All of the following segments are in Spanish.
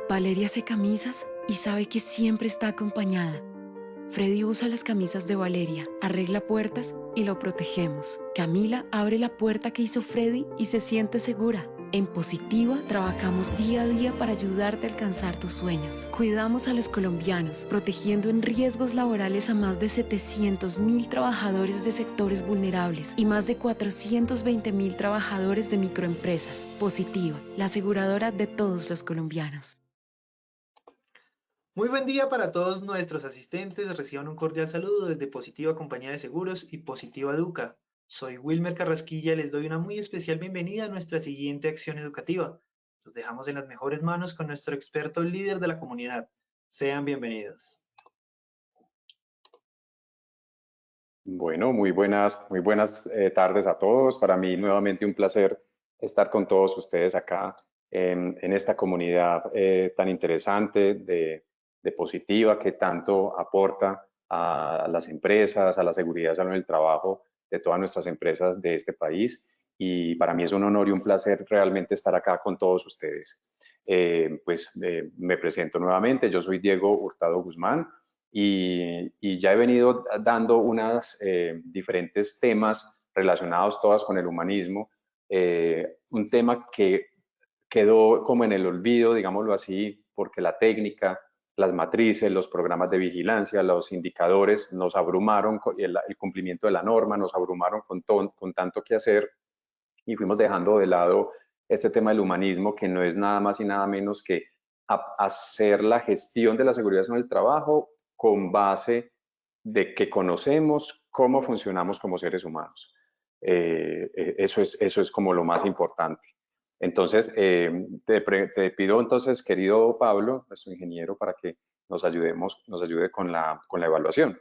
Valeria hace camisas y sabe que siempre está acompañada. Freddy usa las camisas de Valeria, arregla puertas y lo protegemos. Camila abre la puerta que hizo Freddy y se siente segura. En Positiva trabajamos día a día para ayudarte a alcanzar tus sueños. Cuidamos a los colombianos, protegiendo en riesgos laborales a más de 700.000 trabajadores de sectores vulnerables y más de 420.000 trabajadores de microempresas. Positiva, la aseguradora de todos los colombianos. Muy buen día para todos nuestros asistentes. Reciban un cordial saludo desde Positiva Compañía de Seguros y Positiva Educa. Soy Wilmer Carrasquilla y les doy una muy especial bienvenida a nuestra siguiente acción educativa. Los dejamos en las mejores manos con nuestro experto líder de la comunidad. Sean bienvenidos. Bueno, muy buenas tardes a todos. Para mí nuevamente un placer estar con todos ustedes acá en esta comunidad tan interesante de Positiva que tanto aporta a las empresas, a la seguridad y salud en el trabajo de todas nuestras empresas de este país. Y para mí es un honor y un placer realmente estar acá con todos ustedes. Me presento nuevamente. Yo soy Diego Hurtado Guzmán. Y ya he venido dando unos diferentes temas relacionados todas con el humanismo. Un tema que quedó como en el olvido, digámoslo así, porque la técnica, las matrices, los programas de vigilancia, los indicadores nos abrumaron, el cumplimiento de la norma nos abrumaron con tanto que hacer y fuimos dejando de lado este tema del humanismo, que no es nada más y nada menos que hacer la gestión de la seguridad en el trabajo con base de que conocemos cómo funcionamos como seres humanos. Eso es como lo más importante. Entonces, te pido entonces, querido Pablo, nuestro ingeniero, para que nos ayude con la evaluación.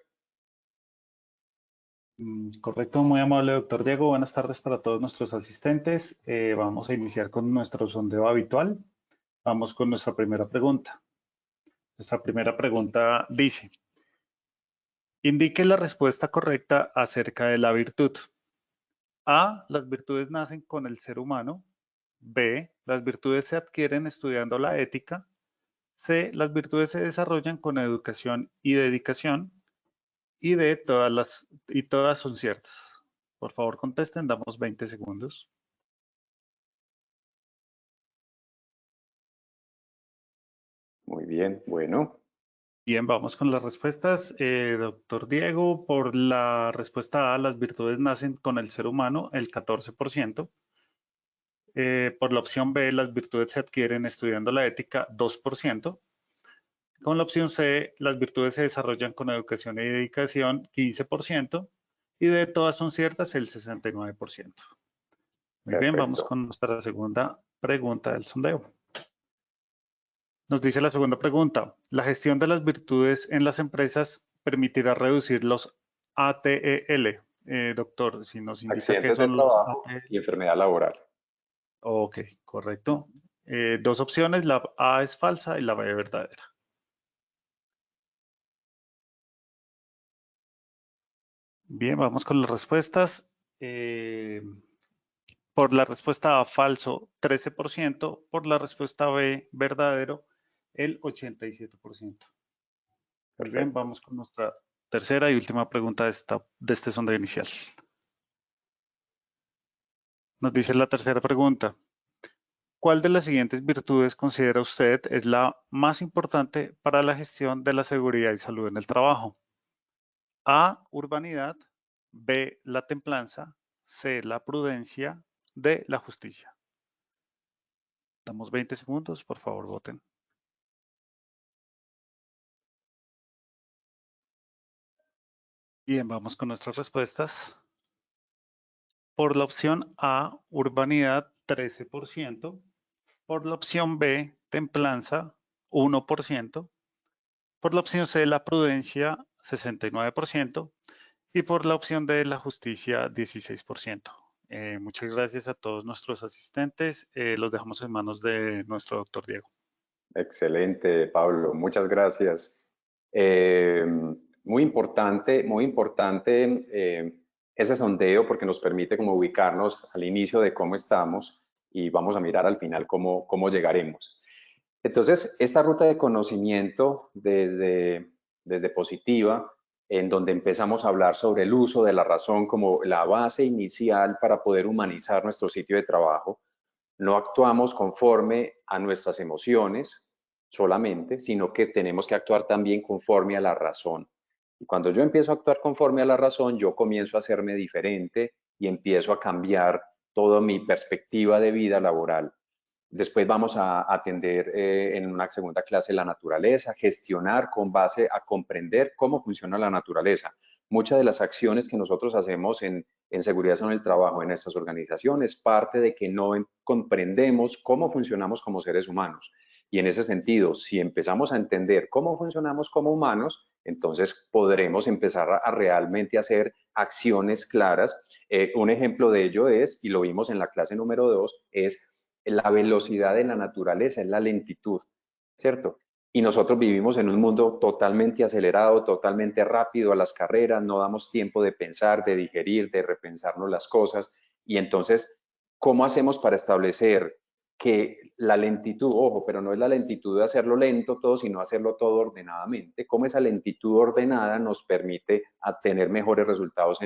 Correcto, muy amable doctor Diego. Buenas tardes para todos nuestros asistentes. Vamos a iniciar con nuestro sondeo habitual. Vamos con nuestra primera pregunta. Nuestra primera pregunta dice, indique la respuesta correcta acerca de la virtud. A, las virtudes nacen con el ser humano. B, las virtudes se adquieren estudiando la ética. C, las virtudes se desarrollan con educación y dedicación. Y D, todas son ciertas. Por favor, contesten, damos 20 segundos. Muy bien, bueno. Bien, vamos con las respuestas. Doctor Diego, por la respuesta A, las virtudes nacen con el ser humano, el 14%. Por la opción B, las virtudes se adquieren estudiando la ética, 2%. Con la opción C, las virtudes se desarrollan con educación y dedicación, 15%. Y de todas son ciertas, el 69%. Muy bien, vamos Perfecto. con nuestra segunda pregunta del sondeo. Nos dice la segunda pregunta, ¿la gestión de las virtudes en las empresas permitirá reducir los ATEL? Doctor, si nos indica qué Accidentes de son los trabajo ATEL. y enfermedad laboral. Ok, correcto. Dos opciones, la A es falsa y la B es verdadera. Bien, vamos con las respuestas. Por la respuesta A, falso, 13%. Por la respuesta B, verdadero, el 87%. Muy bien, Perfecto. vamos con nuestra tercera y última pregunta de este sondeo inicial. Nos dice la tercera pregunta. ¿Cuál de las siguientes virtudes considera usted es la más importante para la gestión de la seguridad y salud en el trabajo? A, urbanidad. B, la templanza. C, la prudencia. D, la justicia. Damos 20 segundos, por favor, voten. Bien, vamos con nuestras respuestas. Por la opción A, urbanidad, 13%. Por la opción B, templanza, 1%. Por la opción C, la prudencia, 69%. Y por la opción D, la justicia, 16%. Muchas gracias a todos nuestros asistentes. Los dejamos en manos de nuestro doctor Diego. Excelente, Pablo. Muchas gracias. Muy importante ese sondeo porque nos permite como ubicarnos al inicio de cómo estamos y vamos a mirar al final cómo llegaremos. Entonces, esta ruta de conocimiento desde Positiva, en donde empezamos a hablar sobre el uso de la razón como la base inicial para poder humanizar nuestro sitio de trabajo, no actuamos conforme a nuestras emociones solamente, sino que tenemos que actuar también conforme a la razón. Y cuando yo empiezo a actuar conforme a la razón, yo comienzo a hacerme diferente y empiezo a cambiar toda mi perspectiva de vida laboral. Después vamos a atender en una segunda clase la naturaleza, gestionar con base a comprender cómo funciona la naturaleza. Muchas de las acciones que nosotros hacemos en seguridad en el trabajo en estas organizaciones parte de que no comprendemos cómo funcionamos como seres humanos. Y en ese sentido, si empezamos a entender cómo funcionamos como humanos, entonces podremos empezar a realmente hacer acciones claras. Un ejemplo de ello es, y lo vimos en la clase número 2, es la velocidad de la naturaleza, es la lentitud, ¿cierto? Y nosotros vivimos en un mundo totalmente acelerado, totalmente rápido a las carreras, no damos tiempo de pensar, de digerir, de repensarnos las cosas. Y entonces, ¿cómo hacemos para establecer que la lentitud, ojo, pero no es la lentitud de hacerlo lento todo, sino hacerlo todo ordenadamente? ¿Cómo esa lentitud ordenada nos permite a tener mejores resultados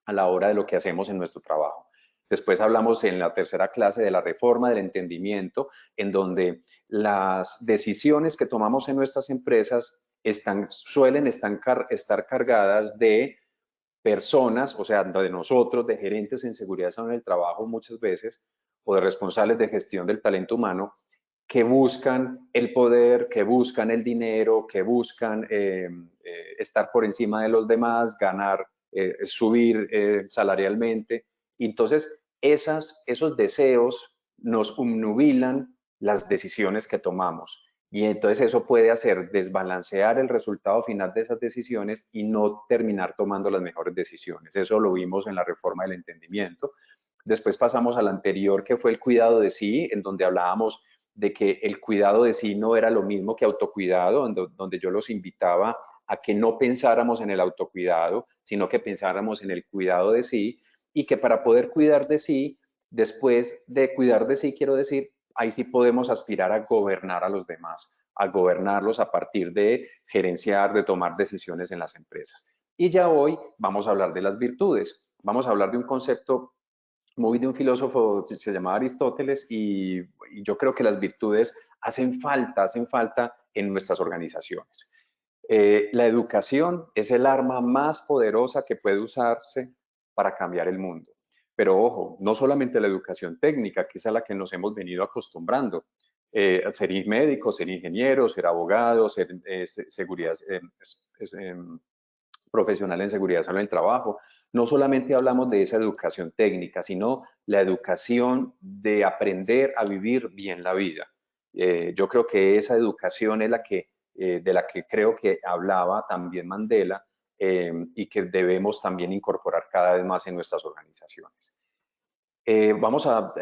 a la hora de lo que hacemos en nuestro trabajo? Después hablamos en la tercera clase de la reforma del entendimiento, en donde las decisiones que tomamos en nuestras empresas suelen estar cargadas de personas, o sea, de nosotros, de gerentes en seguridad en el trabajo muchas veces, o de responsables de gestión del talento humano, que buscan el poder, que buscan el dinero, que buscan estar por encima de los demás, ganar, subir salarialmente. Y entonces, esos deseos nos obnubilan las decisiones que tomamos. Y entonces eso puede hacer desbalancear el resultado final de esas decisiones y no terminar tomando las mejores decisiones. Eso lo vimos en la reforma del entendimiento. Después pasamos al anterior, que fue el cuidado de sí, en donde hablábamos de que el cuidado de sí no era lo mismo que autocuidado, donde yo los invitaba a que no pensáramos en el autocuidado, sino que pensáramos en el cuidado de sí, y que para poder cuidar de sí, después de cuidar de sí, quiero decir, ahí sí podemos aspirar a gobernar a los demás, a gobernarlos a partir de gerenciar, de tomar decisiones en las empresas. Y ya hoy vamos a hablar de las virtudes. Vamos a hablar de un concepto muy de un filósofo, se llamaba Aristóteles, y yo creo que las virtudes hacen falta en nuestras organizaciones. La educación es el arma más poderosa que puede usarse para cambiar el mundo. Pero ojo, no solamente la educación técnica, que es a la que nos hemos venido acostumbrando, ser médico, ser ingeniero, ser abogado, ser seguridad, profesional en seguridad salud del trabajo. No solamente hablamos de esa educación técnica, sino la educación de aprender a vivir bien la vida. Yo creo que esa educación es de la que creo que hablaba también Mandela y que debemos también incorporar cada vez más en nuestras organizaciones. Vamos a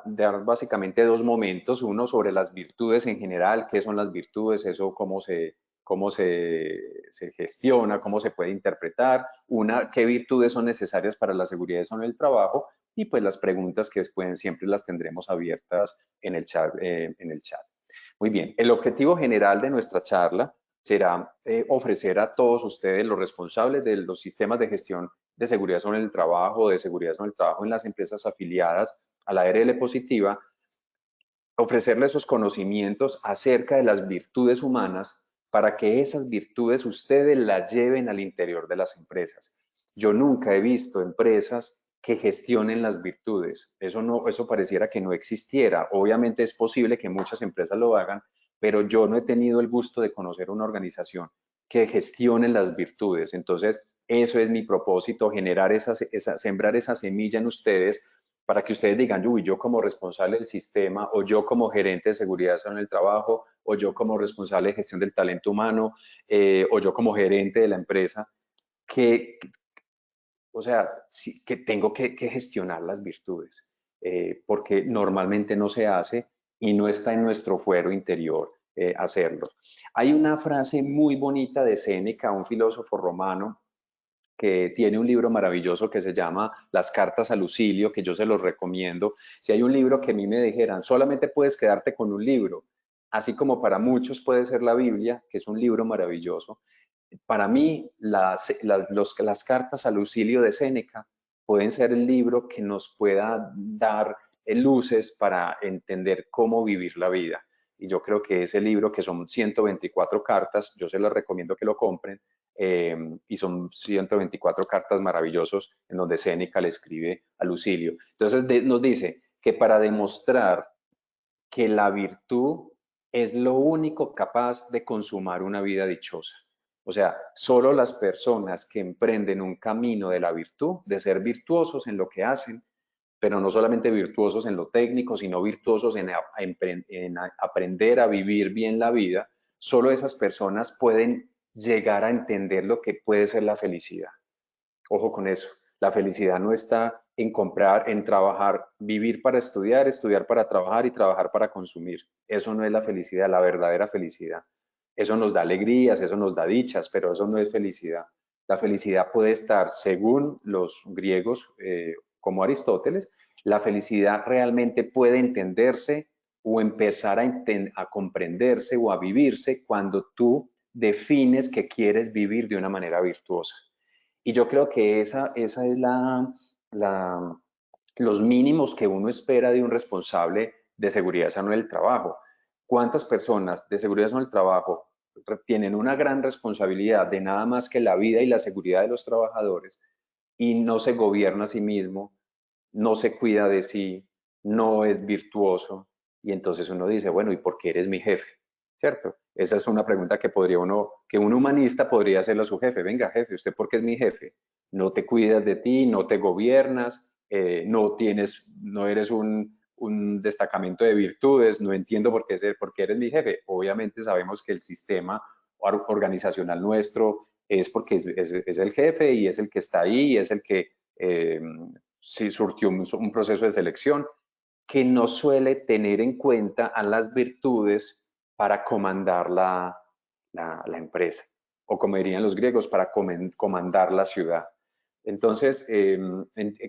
dar básicamente dos momentos, uno sobre las virtudes en general, qué son las virtudes, eso cómo se gestiona, cómo se puede interpretar, qué virtudes son necesarias para la seguridad en el trabajo, y pues las preguntas que siempre las tendremos abiertas en el chat. Muy bien, el objetivo general de nuestra charla será ofrecer a todos ustedes, los responsables de los sistemas de gestión de seguridad sobre el trabajo, de seguridad sobre el trabajo en las empresas afiliadas a la ARL Positiva, ofrecerles esos conocimientos acerca de las virtudes humanas para que esas virtudes ustedes las lleven al interior de las empresas. Yo nunca he visto empresas que gestionen las virtudes. Eso pareciera que no existiera. Obviamente es posible que muchas empresas lo hagan, pero yo no he tenido el gusto de conocer una organización que gestione las virtudes. Entonces, eso es mi propósito, sembrar esa semilla en ustedes para que ustedes digan, uy, yo como responsable del sistema, o yo como gerente de seguridad en el trabajo, o yo como responsable de gestión del talento humano, o yo como gerente de la empresa, o sea, sí, que tengo que gestionar las virtudes, porque normalmente no se hace y no está en nuestro fuero interior hacerlo. Hay una frase muy bonita de Séneca, un filósofo romano, que tiene un libro maravilloso que se llama Las cartas a Lucilio, que yo se los recomiendo. Si hay un libro que a mí me dijeran, solamente puedes quedarte con un libro, así como para muchos puede ser la Biblia, que es un libro maravilloso, para mí las cartas a Lucilio de Séneca pueden ser el libro que nos pueda dar luces para entender cómo vivir la vida. Y yo creo que ese libro, que son 124 cartas, yo se los recomiendo que lo compren, y son 124 cartas maravillosos en donde Séneca le escribe a Lucilio. Entonces nos dice que para demostrar que la virtud es lo único capaz de consumar una vida dichosa. O sea, solo las personas que emprenden un camino de la virtud, de ser virtuosos en lo que hacen, pero no solamente virtuosos en lo técnico, sino virtuosos en aprender a vivir bien la vida, solo esas personas pueden llegar a entender lo que puede ser la felicidad. Ojo con eso. La felicidad no está en comprar, en trabajar, vivir para estudiar, estudiar para trabajar y trabajar para consumir. Eso no es la felicidad, la verdadera felicidad. Eso nos da alegrías, eso nos da dichas, pero eso no es felicidad. La felicidad puede estar, según los griegos, como Aristóteles, la felicidad realmente puede entenderse o empezar a comprenderse o a vivirse cuando tú defines que quieres vivir de una manera virtuosa. Y yo creo que esa es los mínimos que uno espera de un responsable de seguridad sano del trabajo. ¿Cuántas personas de seguridad sano del trabajo tienen una gran responsabilidad de nada más que la vida y la seguridad de los trabajadores y no se gobierna a sí mismo, no se cuida de sí, no es virtuoso? Y entonces uno dice, bueno, ¿y por qué eres mi jefe? ¿Cierto? Esa es una pregunta que que un humanista podría hacerle a su jefe. Venga, jefe, ¿usted por qué es mi jefe? No te cuidas de ti, no te gobiernas, no eres un destacamento de virtudes, no entiendo por qué eres mi jefe. Obviamente sabemos que el sistema organizacional nuestro es porque es el jefe y es el que está ahí y es el que sí surtió un proceso de selección que no suele tener en cuenta a las virtudes para comandar la empresa, o como dirían los griegos, para comandar la ciudad. Entonces,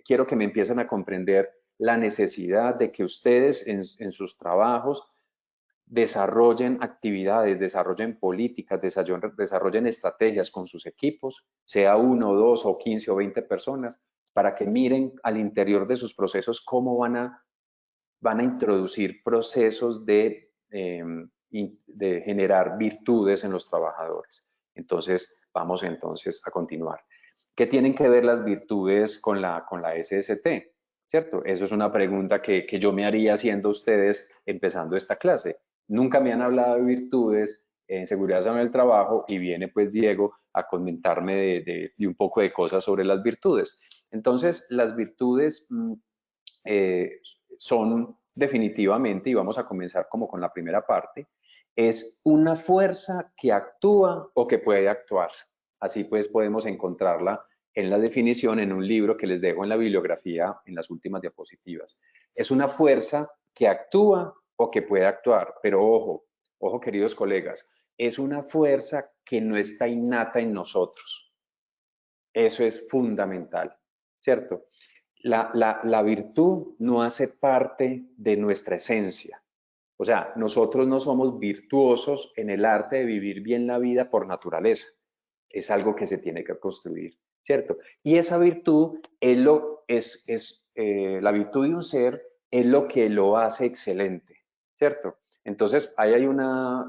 quiero que me empiecen a comprender la necesidad de que ustedes en sus trabajos desarrollen actividades, desarrollen políticas, desarrollen estrategias con sus equipos, sea 1, 2 o 15 o 20 personas, para que miren al interior de sus procesos cómo van a introducir procesos de generar virtudes en los trabajadores. Entonces, vamos entonces a continuar. ¿Qué tienen que ver las virtudes con la SST? ¿Cierto? Eso es una pregunta que yo me haría haciendo ustedes empezando esta clase. Nunca me han hablado de virtudes en seguridad en el trabajo y viene pues Diego a comentarme de un poco de cosas sobre las virtudes. Entonces, las virtudes son definitivamente, y vamos a comenzar como con la primera parte, es una fuerza que actúa o que puede actuar. Así pues podemos encontrarla en la definición en un libro que les dejo en la bibliografía en las últimas diapositivas. Es una fuerza que actúa o que puede actuar, pero ojo queridos colegas, es una fuerza que no está innata en nosotros. Eso es fundamental, ¿cierto? La virtud no hace parte de nuestra esencia. O sea, nosotros no somos virtuosos en el arte de vivir bien la vida por naturaleza. Es algo que se tiene que construir, ¿cierto? Y esa virtud la virtud de un ser es lo que lo hace excelente, ¿cierto? Entonces, ahí hay una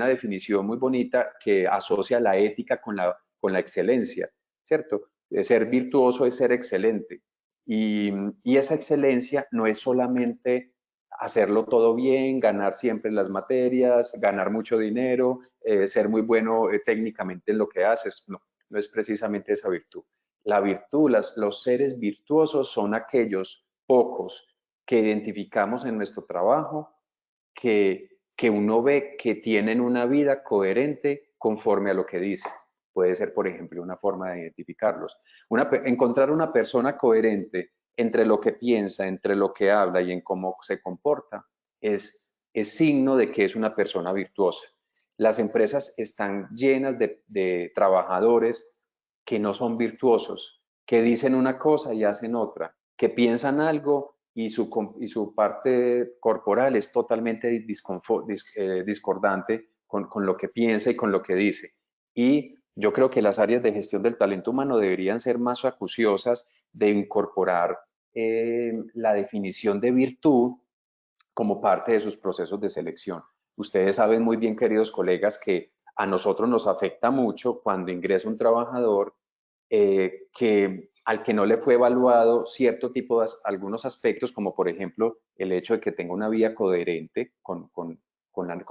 definición muy bonita que asocia la ética con la excelencia, ¿cierto? Ser virtuoso es ser excelente. Y esa excelencia no es solamente hacerlo todo bien, ganar siempre las materias, ganar mucho dinero, ser muy bueno técnicamente en lo que haces. No, no es precisamente esa virtud. La virtud, los seres virtuosos son aquellos pocos que identificamos en nuestro trabajo, que uno ve que tienen una vida coherente conforme a lo que dice. Puede ser, por ejemplo, una forma de identificarlos. Encontrar una persona coherente entre lo que piensa, entre lo que habla y en cómo se comporta, es signo de que es una persona virtuosa. Las empresas están llenas de trabajadores que no son virtuosos, que dicen una cosa y hacen otra, que piensan algo y su parte corporal es totalmente discordante con lo que piensa y con lo que dice. Y yo creo que las áreas de gestión del talento humano deberían ser más acuciosas de incorporar la definición de virtud como parte de sus procesos de selección. Ustedes saben muy bien, queridos colegas, que a nosotros nos afecta mucho cuando ingresa un trabajador al que no le fue evaluado cierto tipo de algunos aspectos, como por ejemplo el hecho de que tenga una vida coherente con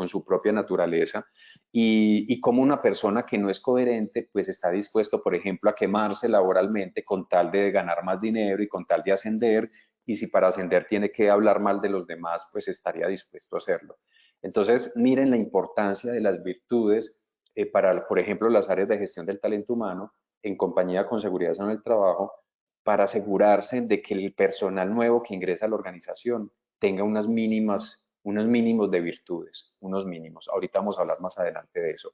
su propia naturaleza, y como una persona que no es coherente, pues está dispuesto, por ejemplo, a quemarse laboralmente con tal de ganar más dinero y con tal de ascender, y si para ascender tiene que hablar mal de los demás, pues estaría dispuesto a hacerlo. Entonces, miren la importancia de las virtudes para, por ejemplo, las áreas de gestión del talento humano, en compañía con seguridad en el trabajo, para asegurarse de que el personal nuevo que ingresa a la organización tenga unos mínimos de virtudes, unos mínimos. Ahorita vamos a hablar más adelante de eso.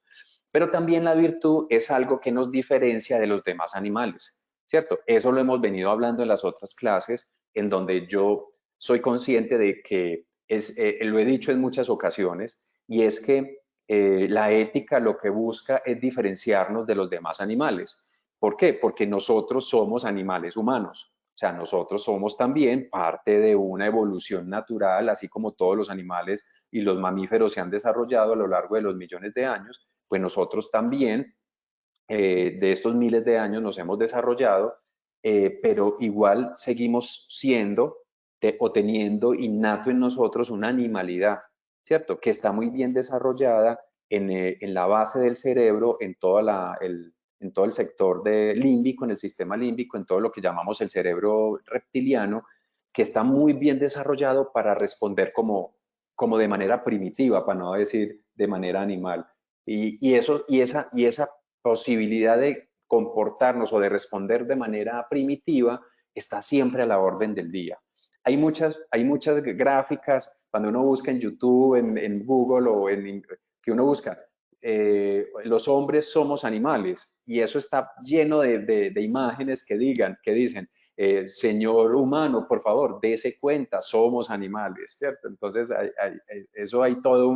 Pero también la virtud es algo que nos diferencia de los demás animales, ¿cierto? Eso lo hemos venido hablando en las otras clases, en donde yo soy consciente de que lo he dicho en muchas ocasiones, y es que la ética lo que busca es diferenciarnos de los demás animales. ¿Por qué? Porque nosotros somos animales humanos. O sea, nosotros somos también parte de una evolución natural, así como todos los animales y los mamíferos se han desarrollado a lo largo de los millones de años, pues nosotros también de estos miles de años nos hemos desarrollado, pero igual seguimos siendo o teniendo innato en nosotros una animalidad, ¿cierto? Que está muy bien desarrollada en la base del cerebro, en todo el sector límbico, en el sistema límbico, en todo lo que llamamos el cerebro reptiliano, que está muy bien desarrollado para responder como de manera primitiva, para no decir de manera animal. Y esa posibilidad de comportarnos o de responder de manera primitiva está siempre a la orden del día. Hay muchas gráficas, cuando uno busca en YouTube, en Google o que uno busca, los hombres somos animales, y eso está lleno de imágenes que dicen, señor humano, por favor, dése cuenta, somos animales, ¿cierto? Entonces, eso hay todo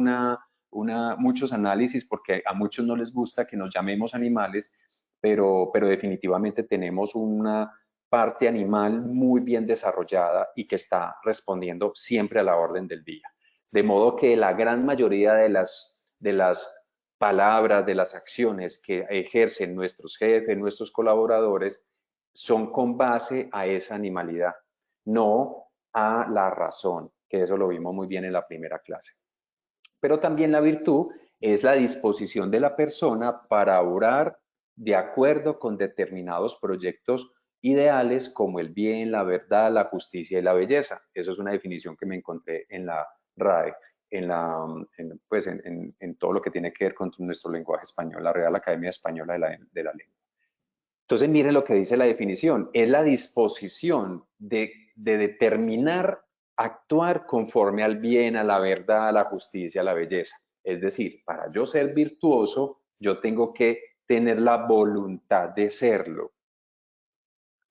muchos análisis, porque a muchos no les gusta que nos llamemos animales, pero definitivamente tenemos una parte animal muy bien desarrollada y que está respondiendo siempre a la orden del día. De modo que la gran mayoría de las palabras, de las acciones que ejercen nuestros jefes, nuestros colaboradores, son con base a esa animalidad, no a la razón, que eso lo vimos muy bien en la primera clase. Pero también la virtud es la disposición de la persona para obrar de acuerdo con determinados proyectos ideales, como el bien, la verdad, la justicia y la belleza. Eso es una definición que me encontré en la RAE, en todo lo que tiene que ver con nuestro lenguaje español, la Real Academia Española de la Lengua. Entonces, miren lo que dice la definición: es la disposición de determinar actuar conforme al bien, a la verdad, a la justicia, a la belleza. Es decir, para yo ser virtuoso, yo tengo que tener la voluntad de serlo.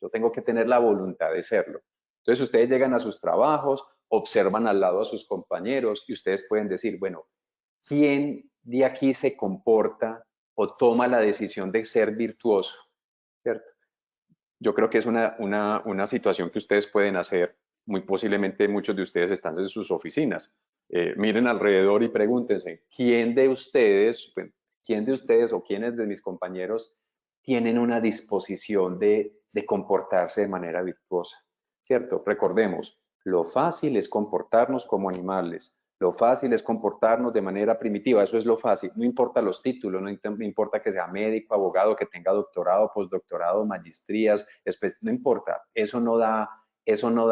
Yo tengo que tener la voluntad de serlo. Entonces, ustedes llegan a sus trabajos, observan al lado a sus compañeros y ustedes pueden decir, bueno, ¿quién de aquí se comporta o toma la decisión de ser virtuoso? ¿Cierto? Yo creo que es una situación que ustedes pueden hacer. Muy posiblemente muchos de ustedes están en sus oficinas. Miren alrededor y pregúntense, ¿quién de ustedes o quiénes de mis compañeros tienen una disposición de comportarse de manera virtuosa? ¿Cierto? Recordemos, lo fácil es comportarnos como animales. Lo fácil es comportarnos de manera primitiva, eso es lo fácil. No importa los títulos, no importa que sea médico, abogado, que tenga doctorado, postdoctorado, magistrías, no importa. Eso no da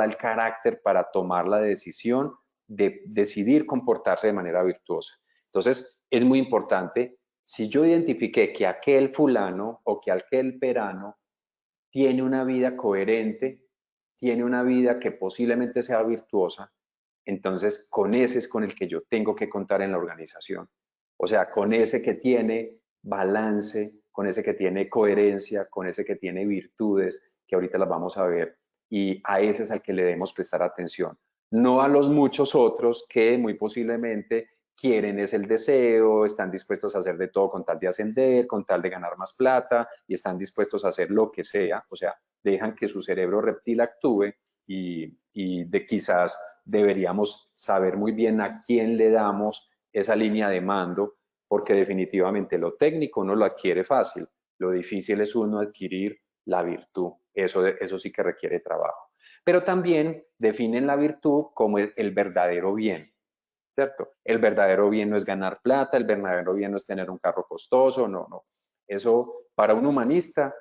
el carácter para tomar la decisión de decidir comportarse de manera virtuosa. Entonces, es muy importante, si yo identifiqué que aquel fulano o que aquel perano tiene una vida coherente, tiene una vida que posiblemente sea virtuosa, entonces con ese es con el que yo tengo que contar en la organización. O sea, con ese que tiene balance, con ese que tiene coherencia, con ese que tiene virtudes, que ahorita las vamos a ver. y a ese es al que le debemos prestar atención, no a los muchos otros que muy posiblemente quieren es el deseo, están dispuestos a hacer de todo con tal de ascender, con tal de ganar más plata y están dispuestos a hacer lo que sea, o sea, dejan que su cerebro reptil actúe y de quizás deberíamos saber muy bien a quién le damos esa línea de mando, porque definitivamente lo técnico uno lo adquiere fácil, lo difícil es uno adquirir la virtud, eso sí que requiere trabajo. Pero también definen la virtud como el verdadero bien, ¿cierto? El verdadero bien no es ganar plata, el verdadero bien no es tener un carro costoso, no, no. Eso para un humanista,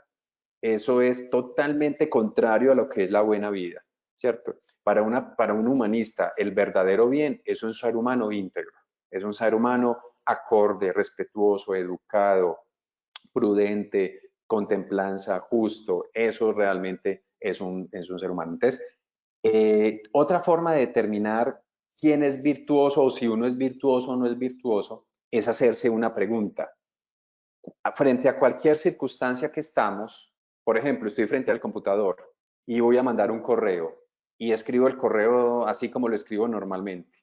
eso es totalmente contrario a lo que es la buena vida, ¿cierto? Para un humanista, el verdadero bien es un ser humano íntegro, es un ser humano acorde, respetuoso, educado, prudente, con templanza, justo. Eso realmente es un ser humano. Entonces, otra forma de determinar quién es virtuoso o si uno es virtuoso o no es virtuoso es hacerse una pregunta. Frente a cualquier circunstancia que estamos, por ejemplo, estoy frente al computador y voy a mandar un correo y escribo el correo así como lo escribo normalmente.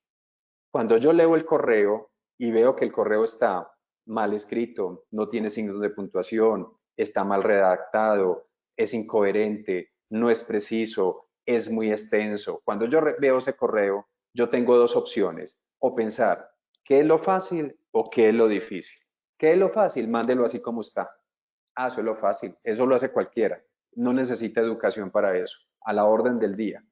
Cuando yo leo el correo y veo que el correo está mal escrito, no tiene signos de puntuación, está mal redactado, es incoherente, no es preciso, es muy extenso. Cuando yo veo ese correo, yo tengo dos opciones, o pensar qué es lo fácil o qué es lo difícil. ¿Qué es lo fácil? Mándelo así como está. Ah, eso es lo fácil, eso lo hace cualquiera. No necesita educación para eso, a la orden del día.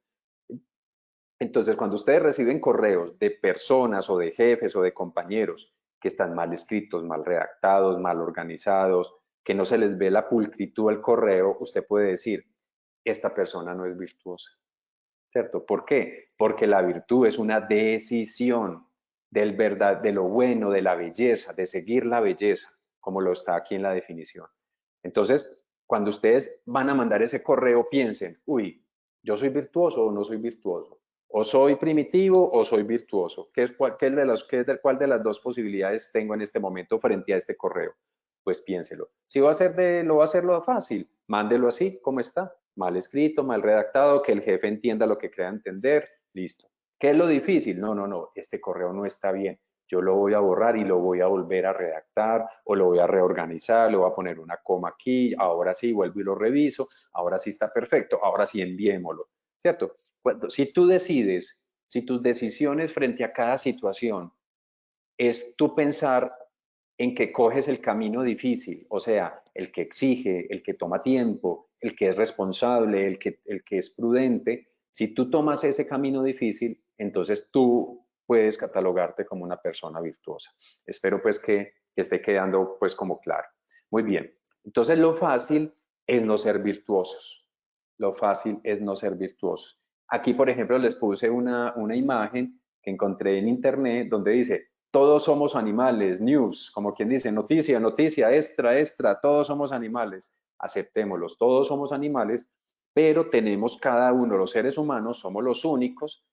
Entonces, cuando ustedes reciben correos de personas o de jefes o de compañeros que están mal escritos, mal redactados, mal organizados, que no se les ve la pulcritud al correo, usted puede decir, esta persona no es virtuosa, ¿cierto? ¿Por qué? Porque la virtud es una decisión de lo bueno, de la belleza, de seguir la belleza, como lo está aquí en la definición. Entonces, cuando ustedes van a mandar ese correo, piensen, uy, ¿yo soy virtuoso o no soy virtuoso? ¿O soy primitivo o soy virtuoso? ¿Cuál de las dos posibilidades tengo en este momento frente a este correo? Pues piénselo. Si va a ser lo va a hacerlo fácil, mándelo así, como está. Mal escrito, mal redactado, que el jefe entienda lo que crea entender, listo. ¿Qué es lo difícil? No, no, no, este correo no está bien. Yo lo voy a borrar y lo voy a volver a redactar o lo voy a reorganizar, le voy a poner una coma aquí, ahora sí vuelvo y lo reviso, ahora sí está perfecto, ahora sí enviémoslo, ¿cierto? Si tú decides, si tus decisiones frente a cada situación es tú pensar en que coges el camino difícil, o sea, el que exige, el que toma tiempo, el que es responsable, el que es prudente, si tú tomas ese camino difícil, entonces tú puedes catalogarte como una persona virtuosa. Espero pues que esté quedando pues como claro. Muy bien, entonces lo fácil es no ser virtuosos. Lo fácil es no ser virtuosos. Aquí, por ejemplo, les puse una imagen que encontré en internet donde dice, todos somos animales, news, como quien dice, noticia, noticia, extra, extra, todos somos animales, aceptémoslos, todos somos animales, pero tenemos cada uno, los seres humanos, somos los únicos,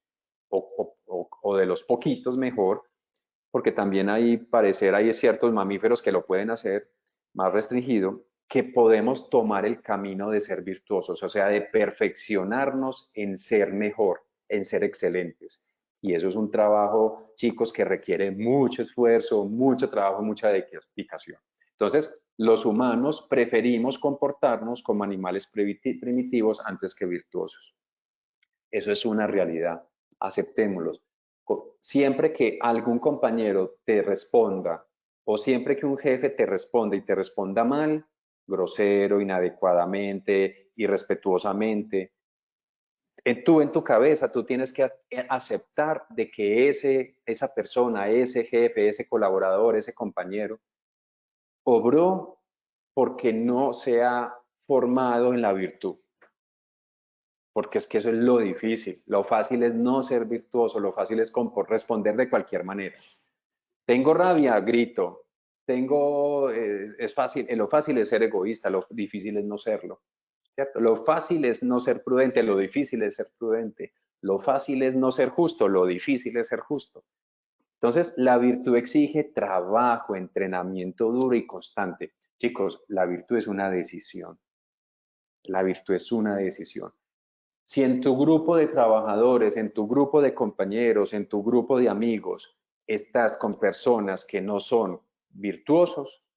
o de los poquitos mejor, porque también hay ciertos mamíferos que lo pueden hacer más restringido, que podemos tomar el camino de ser virtuosos, o sea, de perfeccionarnos en ser mejor, en ser excelentes. Y eso es un trabajo, chicos, que requiere mucho esfuerzo, mucho trabajo, mucha dedicación. Entonces, los humanos preferimos comportarnos como animales primitivos antes que virtuosos. Eso es una realidad. Aceptémoslos. Siempre que algún compañero te responda o siempre que un jefe te responda y te responda mal, grosero, inadecuadamente, irrespetuosamente, tú en tu cabeza, tú tienes que aceptar de que esa persona, ese jefe, ese colaborador, ese compañero, obró porque no se ha formado en la virtud. Porque es que eso es lo difícil. Lo fácil es no ser virtuoso, lo fácil es responder de cualquier manera. Tengo rabia, grito. Es fácil, lo fácil es ser egoísta, lo difícil es no serlo. ¿Cierto? Lo fácil es no ser prudente, lo difícil es ser prudente. Lo fácil es no ser justo, lo difícil es ser justo. Entonces, la virtud exige trabajo, entrenamiento duro y constante. Chicos, la virtud es una decisión. La virtud es una decisión. Si en tu grupo de trabajadores, en tu grupo de compañeros, en tu grupo de amigos, estás con personas que no son virtuosos,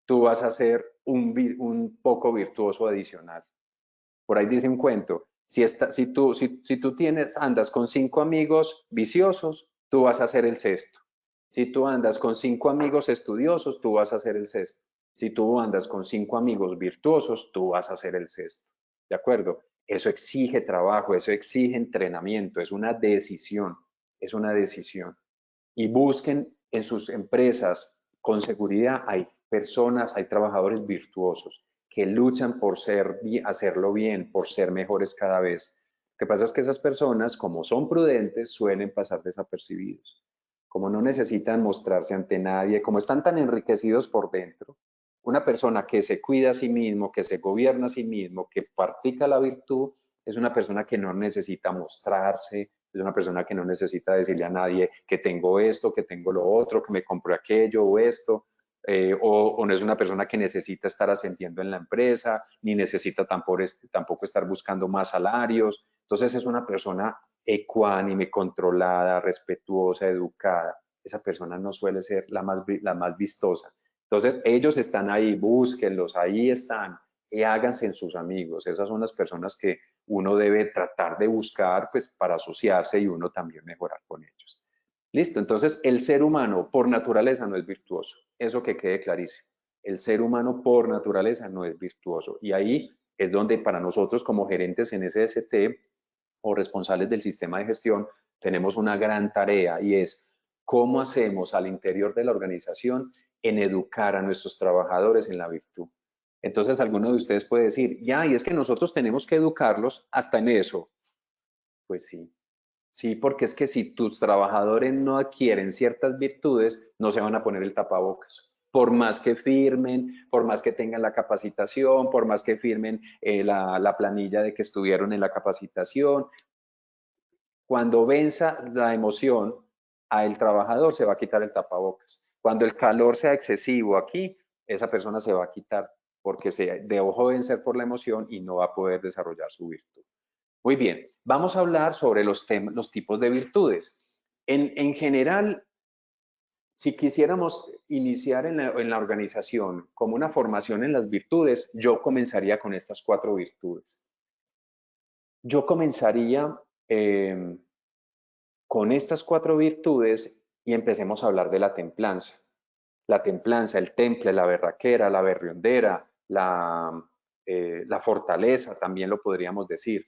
tú vas a ser un poco virtuoso adicional. Por ahí dice un cuento, si tú andas con 5 amigos viciosos, tú vas a ser el sexto. Si tú andas con 5 amigos estudiosos, tú vas a ser el sexto. Si tú andas con 5 amigos virtuosos, tú vas a ser el sexto. ¿De acuerdo? Eso exige trabajo, eso exige entrenamiento, es una decisión, es una decisión. Y busquen en sus empresas con seguridad, hay personas, hay trabajadores virtuosos que luchan por hacerlo bien, por ser mejores cada vez. Lo que pasa es que esas personas, como son prudentes, suelen pasar desapercibidos. Como no necesitan mostrarse ante nadie, como están tan enriquecidos por dentro, una persona que se cuida a sí mismo, que se gobierna a sí mismo, que practica la virtud, es una persona que no necesita mostrarse, es una persona que no necesita decirle a nadie que tengo esto, que tengo lo otro, que me compré aquello o esto, o no es una persona que necesita estar ascendiendo en la empresa, ni necesita tampoco estar buscando más salarios. Entonces es una persona ecuánime, controlada, respetuosa, educada. Esa persona no suele ser la más vistosa. Entonces ellos están ahí, búsquenlos, ahí están, y háganse en sus amigos. Esas son las personas que uno debe tratar de buscar pues para asociarse y uno también mejorar con ellos. Listo, entonces el ser humano por naturaleza no es virtuoso, eso que quede clarísimo. El ser humano por naturaleza no es virtuoso y ahí es donde para nosotros como gerentes en SST o responsables del sistema de gestión tenemos una gran tarea y es cómo hacemos al interior de la organización en educar a nuestros trabajadores en la virtud. Entonces alguno de ustedes puede decir, ya, y es que nosotros tenemos que educarlos hasta en eso. Pues sí, sí, porque es que si tus trabajadores no adquieren ciertas virtudes, no se van a poner el tapabocas. Por más que firmen, por más que tengan la capacitación, por más que firmen la planilla de que estuvieron en la capacitación, cuando venza la emoción, al trabajador se va a quitar el tapabocas. Cuando el calor sea excesivo aquí, esa persona se va a quitar porque se dejó vencer por la emoción y no va a poder desarrollar su virtud. Muy bien, vamos a hablar sobre los tipos de virtudes. En general, si quisiéramos iniciar en la organización como una formación en las virtudes, yo comenzaría con estas 4 virtudes. Yo comenzaría con estas 4 virtudes y empecemos a hablar de la templanza. La templanza, el temple, la berraquera, la berriondera, la fortaleza, también lo podríamos decir.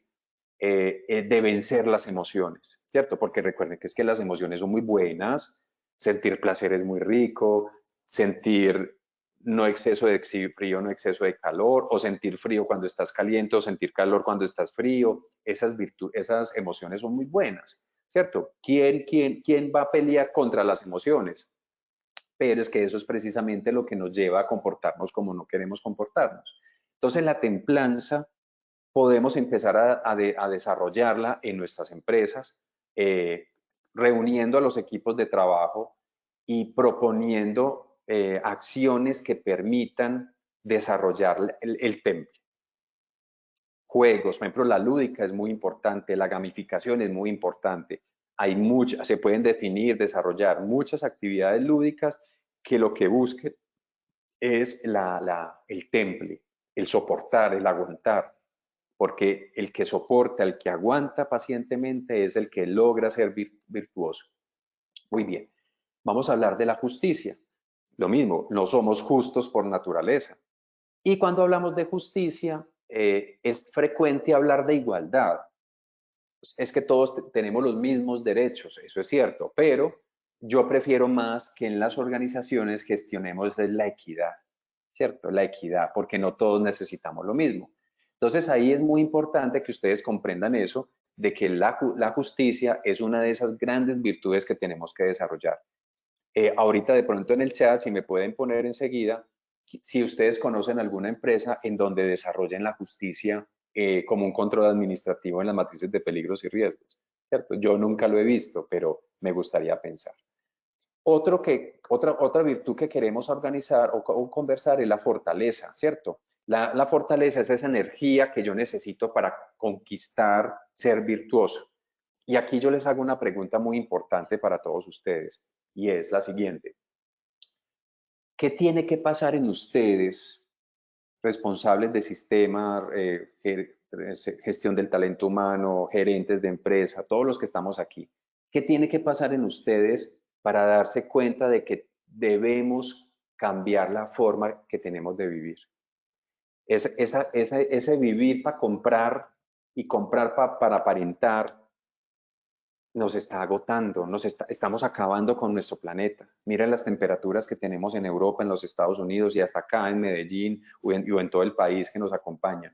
De vencer las emociones, ¿cierto? Porque recuerden que es que las emociones son muy buenas, sentir placer es muy rico, sentir no exceso de frío, no exceso de calor, o sentir frío cuando estás caliente, o sentir calor cuando estás frío, esas emociones son muy buenas, ¿cierto? ¿Quién va a pelear contra las emociones? Pero es que eso es precisamente lo que nos lleva a comportarnos como no queremos comportarnos. Entonces la templanza podemos empezar a desarrollarla en nuestras empresas, reuniendo a los equipos de trabajo y proponiendo acciones que permitan desarrollar el temple. Juegos, por ejemplo, la lúdica es muy importante, la gamificación es muy importante. Se pueden definir, desarrollar muchas actividades lúdicas que lo que busquen es el temple, el soportar, el aguantar. Porque el que soporta, el que aguanta pacientemente es el que logra ser virtuoso. Muy bien, vamos a hablar de la justicia. Lo mismo, no somos justos por naturaleza. Y cuando hablamos de justicia, es frecuente hablar de igualdad. Es que todos tenemos los mismos derechos, eso es cierto, pero yo prefiero más que en las organizaciones gestionemos la equidad, ¿cierto? La equidad, porque no todos necesitamos lo mismo. Entonces ahí es muy importante que ustedes comprendan eso, de que la justicia es una de esas grandes virtudes que tenemos que desarrollar. Ahorita de pronto en el chat, si me pueden poner enseguida, si ustedes conocen alguna empresa en donde desarrollen la justicia como un control administrativo en las matrices de peligros y riesgos, ¿cierto? Yo nunca lo he visto, pero me gustaría pensar. Otra virtud que queremos organizar o conversar es la fortaleza, ¿cierto? La fortaleza es esa energía que yo necesito para conquistar, ser virtuoso. Y aquí yo les hago una pregunta muy importante para todos ustedes, y es la siguiente. ¿Qué tiene que pasar en ustedes, responsables de sistema, gestión del talento humano, gerentes de empresa, todos los que estamos aquí? ¿Qué tiene que pasar en ustedes para darse cuenta de que debemos cambiar la forma que tenemos de vivir? Ese vivir para comprar y comprar para aparentar nos está agotando, estamos acabando con nuestro planeta. Miren las temperaturas que tenemos en Europa, en los Estados Unidos y hasta acá en Medellín o en todo el país que nos acompaña.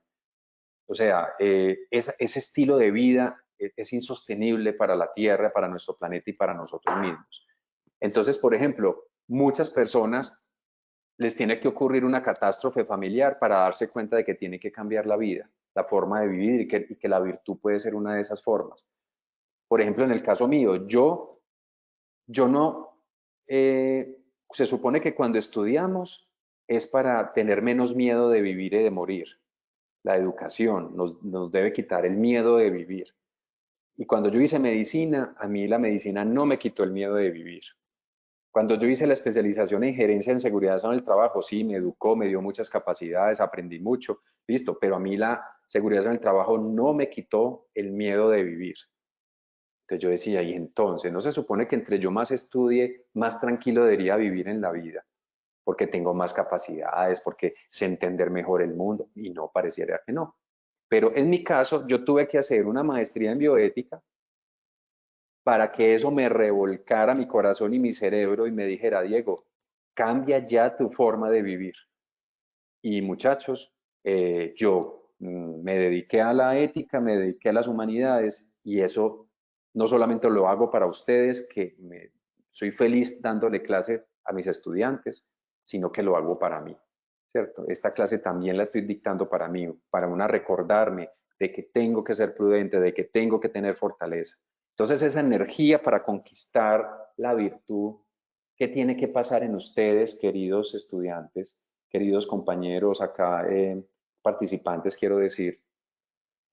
O sea, ese estilo de vida es insostenible para la Tierra, para nuestro planeta y para nosotros mismos. Entonces, por ejemplo, muchas personas les tiene que ocurrir una catástrofe familiar para darse cuenta de que tiene que cambiar la vida, la forma de vivir y que la virtud puede ser una de esas formas. Por ejemplo, en el caso mío, yo no, se supone que cuando estudiamos es para tener menos miedo de vivir y de morir. La educación nos debe quitar el miedo de vivir. Y cuando yo hice medicina, a mí la medicina no me quitó el miedo de vivir. Cuando yo hice la especialización en gerencia en seguridad en el trabajo, sí, me educó, me dio muchas capacidades, aprendí mucho, listo, pero a mí la seguridad en el trabajo no me quitó el miedo de vivir. Entonces yo decía, y entonces, ¿no se supone que entre yo más estudie, más tranquilo debería vivir en la vida? Porque tengo más capacidades, porque sé entender mejor el mundo, y no, pareciera que no. Pero en mi caso, yo tuve que hacer una maestría en bioética para que eso me revolcara mi corazón y mi cerebro y me dijera, Diego, cambia ya tu forma de vivir. Y muchachos, yo me dediqué a la ética, me dediqué a las humanidades y eso no solamente lo hago para ustedes, soy feliz dándole clase a mis estudiantes, sino que lo hago para mí, ¿cierto? Esta clase también la estoy dictando para mí, para recordarme de que tengo que ser prudente, de que tengo que tener fortaleza. Entonces esa energía para conquistar la virtud, ¿qué tiene que pasar en ustedes, queridos estudiantes? Queridos compañeros acá, participantes, quiero decir,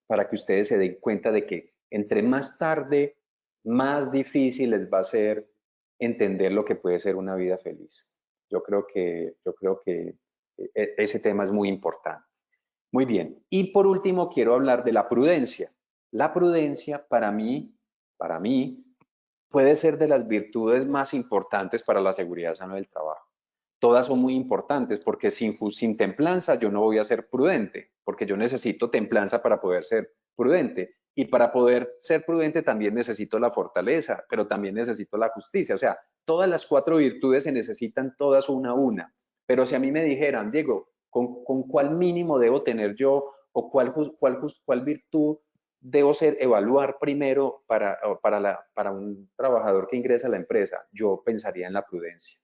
para que ustedes se den cuenta de que entre más tarde, más difícil les va a ser entender lo que puede ser una vida feliz. Yo creo que ese tema es muy importante. Muy bien. Y por último, quiero hablar de la prudencia. La prudencia para mí, puede ser de las virtudes más importantes para la seguridad sana del trabajo. Todas son muy importantes porque sin templanza yo no voy a ser prudente, porque yo necesito templanza para poder ser prudente. Y para poder ser prudente también necesito la fortaleza, pero también necesito la justicia. O sea, todas las 4 virtudes se necesitan todas una a una. Pero si a mí me dijeran, Diego, ¿con cuál mínimo debo tener yo o cuál virtud debo evaluar primero para un trabajador que ingresa a la empresa? Yo pensaría en la prudencia.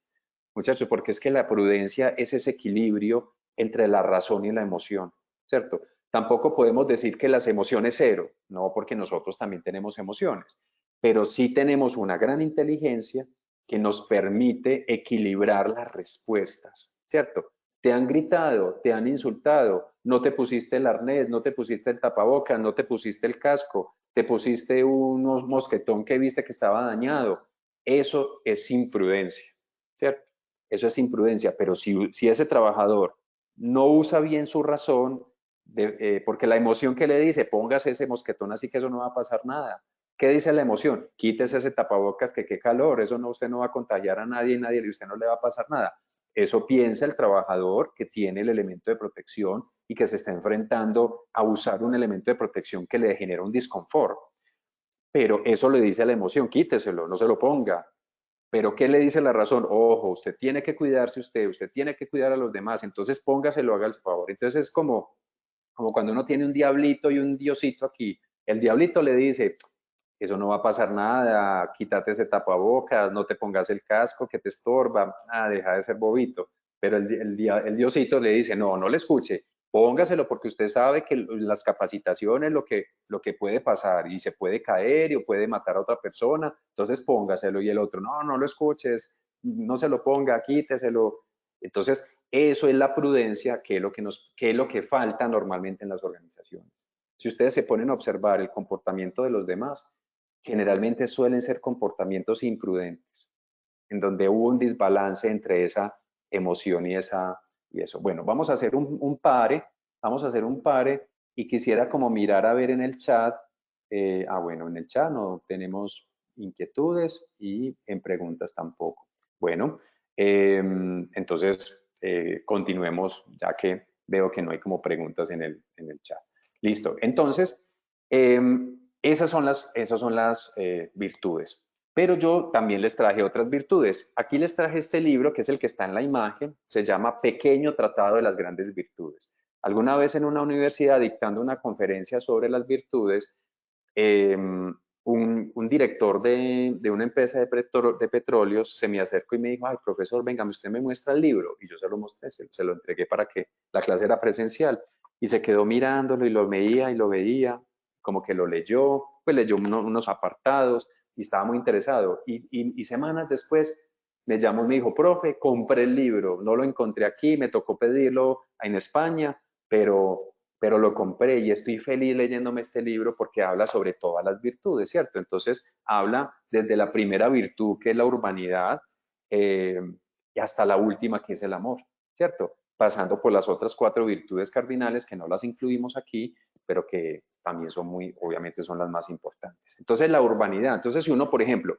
Muchachos, porque es que la prudencia es ese equilibrio entre la razón y la emoción, ¿cierto? Tampoco podemos decir que las emociones cero, no, porque nosotros también tenemos emociones, pero sí tenemos una gran inteligencia que nos permite equilibrar las respuestas, ¿cierto? Te han gritado, te han insultado, no te pusiste el arnés, no te pusiste el tapabocas, no te pusiste el casco, te pusiste un mosquetón que viste que estaba dañado. Eso es imprudencia, ¿cierto? Eso es imprudencia, pero si ese trabajador no usa bien su razón, porque la emoción que le dice, póngase ese mosquetón así que eso no va a pasar nada. ¿Qué dice la emoción? Quítese ese tapabocas que qué calor, eso no, usted no va a contagiar a nadie y usted no le va a pasar nada. Eso piensa el trabajador que tiene el elemento de protección y que se está enfrentando a usar un elemento de protección que le genera un disconfort. Pero eso le dice a la emoción, quíteselo, no se lo ponga. Pero ¿qué le dice la razón? Ojo, usted tiene que cuidarse usted tiene que cuidar a los demás, entonces póngaselo, haga el favor. Entonces es como cuando uno tiene un diablito y un diosito aquí. El diablito le dice, eso no va a pasar nada, quítate ese tapabocas, no te pongas el casco que te estorba, deja de ser bobito. Pero el diosito le dice, no le escuche, póngaselo porque usted sabe que las capacitaciones, lo que puede pasar y se puede caer o puede matar a otra persona, entonces póngaselo. Y el otro, no lo escuches, no se lo ponga, quíteselo. Entonces, Eso es la prudencia, que es lo que falta normalmente en las organizaciones. Si ustedes se ponen a observar el comportamiento de los demás, generalmente suelen ser comportamientos imprudentes, en donde hubo un desbalance entre esa emoción y eso. Bueno, vamos a hacer un pare, y quisiera como mirar a ver en el chat. Bueno, en el chat no tenemos inquietudes y en preguntas tampoco. Bueno, entonces continuemos, ya que veo que no hay como preguntas en el chat. Listo, entonces esas son las virtudes. Pero yo también les traje otras virtudes. Aquí les traje este libro, que es el que está en la imagen, se llama Pequeño Tratado de las Grandes Virtudes. Alguna vez en una universidad dictando una conferencia sobre las virtudes, un director de una empresa de petróleos se me acercó y me dijo, ay, profesor, venga, usted me muestra el libro. Y yo se lo mostré, se lo entregué para que la clase era presencial. Y se quedó mirándolo y lo veía, como que lo leyó, pues leyó unos apartados y estaba muy interesado. Y semanas después me llamó y me dijo, profe, compré el libro, no lo encontré aquí, me tocó pedirlo en España, pero lo compré y estoy feliz leyéndome este libro porque habla sobre todas las virtudes, ¿cierto? Entonces habla desde la primera virtud, que es la urbanidad, y hasta la última, que es el amor, ¿cierto? Pasando por las otras 4 virtudes cardinales que no las incluimos aquí, pero que también obviamente son las más importantes. Entonces la urbanidad, entonces si uno, por ejemplo,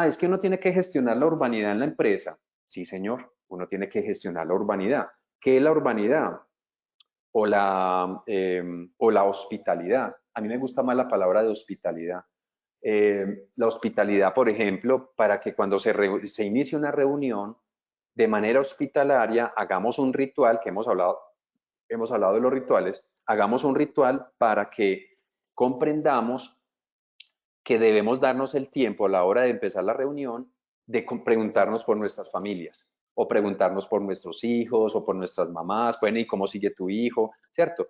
es que uno tiene que gestionar la urbanidad en la empresa. Sí, señor, uno tiene que gestionar la urbanidad. ¿Qué es la urbanidad? O la hospitalidad. A mí me gusta más la palabra de hospitalidad. La hospitalidad, por ejemplo, para que cuando se inicie una reunión de manera hospitalaria, hagamos un ritual, que hemos hablado de los rituales, hagamos un ritual para que comprendamos que debemos darnos el tiempo a la hora de empezar la reunión de preguntarnos por nuestras familias o preguntarnos por nuestros hijos o por nuestras mamás, bueno, ¿y cómo sigue tu hijo? ¿Cierto?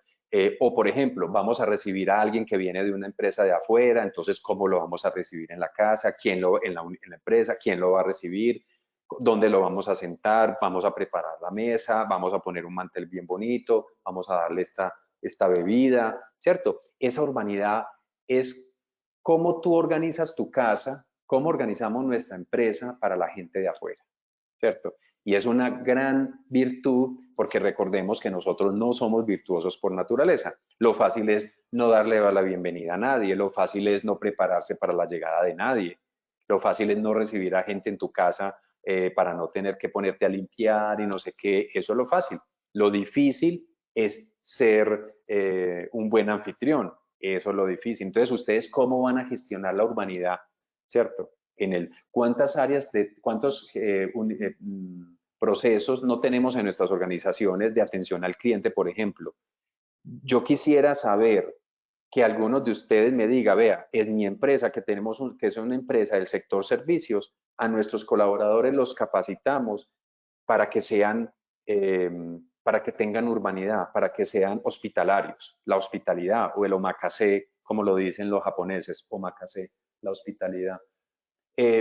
O, por ejemplo, vamos a recibir a alguien que viene de una empresa de afuera, entonces, ¿cómo lo vamos a recibir en la casa? ¿Quién en la empresa? ¿Quién lo va a recibir? ¿Dónde lo vamos a sentar? ¿Vamos a preparar la mesa? ¿Vamos a poner un mantel bien bonito? ¿Vamos a darle esta bebida? ¿Cierto? Esa urbanidad es cómo tú organizas tu casa, cómo organizamos nuestra empresa para la gente de afuera, ¿cierto? Y es una gran virtud porque recordemos que nosotros no somos virtuosos por naturaleza. Lo fácil es no darle la bienvenida a nadie, lo fácil es no prepararse para la llegada de nadie, lo fácil es no recibir a gente en tu casa para no tener que ponerte a limpiar y no sé qué, eso es lo fácil. Lo difícil es ser un buen anfitrión, eso es lo difícil. Entonces, ¿ustedes cómo van a gestionar la urbanidad, cierto? ¿Cuántas áreas, cuántos procesos no tenemos en nuestras organizaciones de atención al cliente, por ejemplo? Yo quisiera saber que algunos de ustedes me digan, vea, en mi empresa, que es una empresa del sector servicios, a nuestros colaboradores los capacitamos para que para que tengan urbanidad, para que sean hospitalarios. La hospitalidad o el omakase, como lo dicen los japoneses, omakase, la hospitalidad,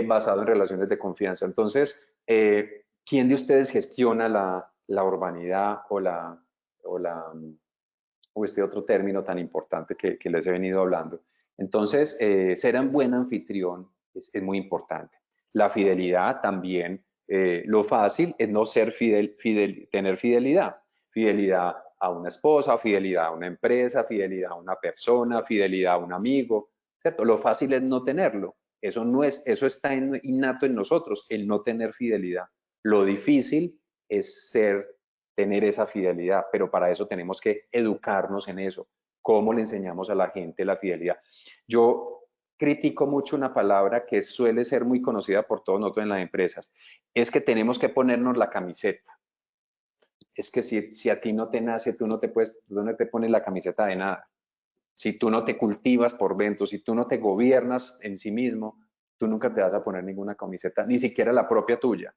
basado en relaciones de confianza. Entonces, ¿quién de ustedes gestiona la urbanidad o este otro término tan importante que les he venido hablando? Entonces, ser un buen anfitrión es muy importante. La fidelidad también, lo fácil es no ser tener fidelidad. Fidelidad a una esposa, fidelidad a una empresa, fidelidad a una persona, fidelidad a un amigo, ¿cierto? Lo fácil es no tenerlo. Eso está innato en nosotros, el no tener fidelidad. Lo difícil es tener esa fidelidad, pero para eso tenemos que educarnos en eso. ¿Cómo le enseñamos a la gente la fidelidad? Yo critico mucho una palabra que suele ser muy conocida por todos nosotros en las empresas, es que tenemos que ponernos la camiseta. Es que si a ti no te nace, tú no te pones la camiseta de nada. Si tú no te cultivas por dentro, si tú no te gobiernas en sí mismo, tú nunca te vas a poner ninguna camiseta, ni siquiera la propia tuya.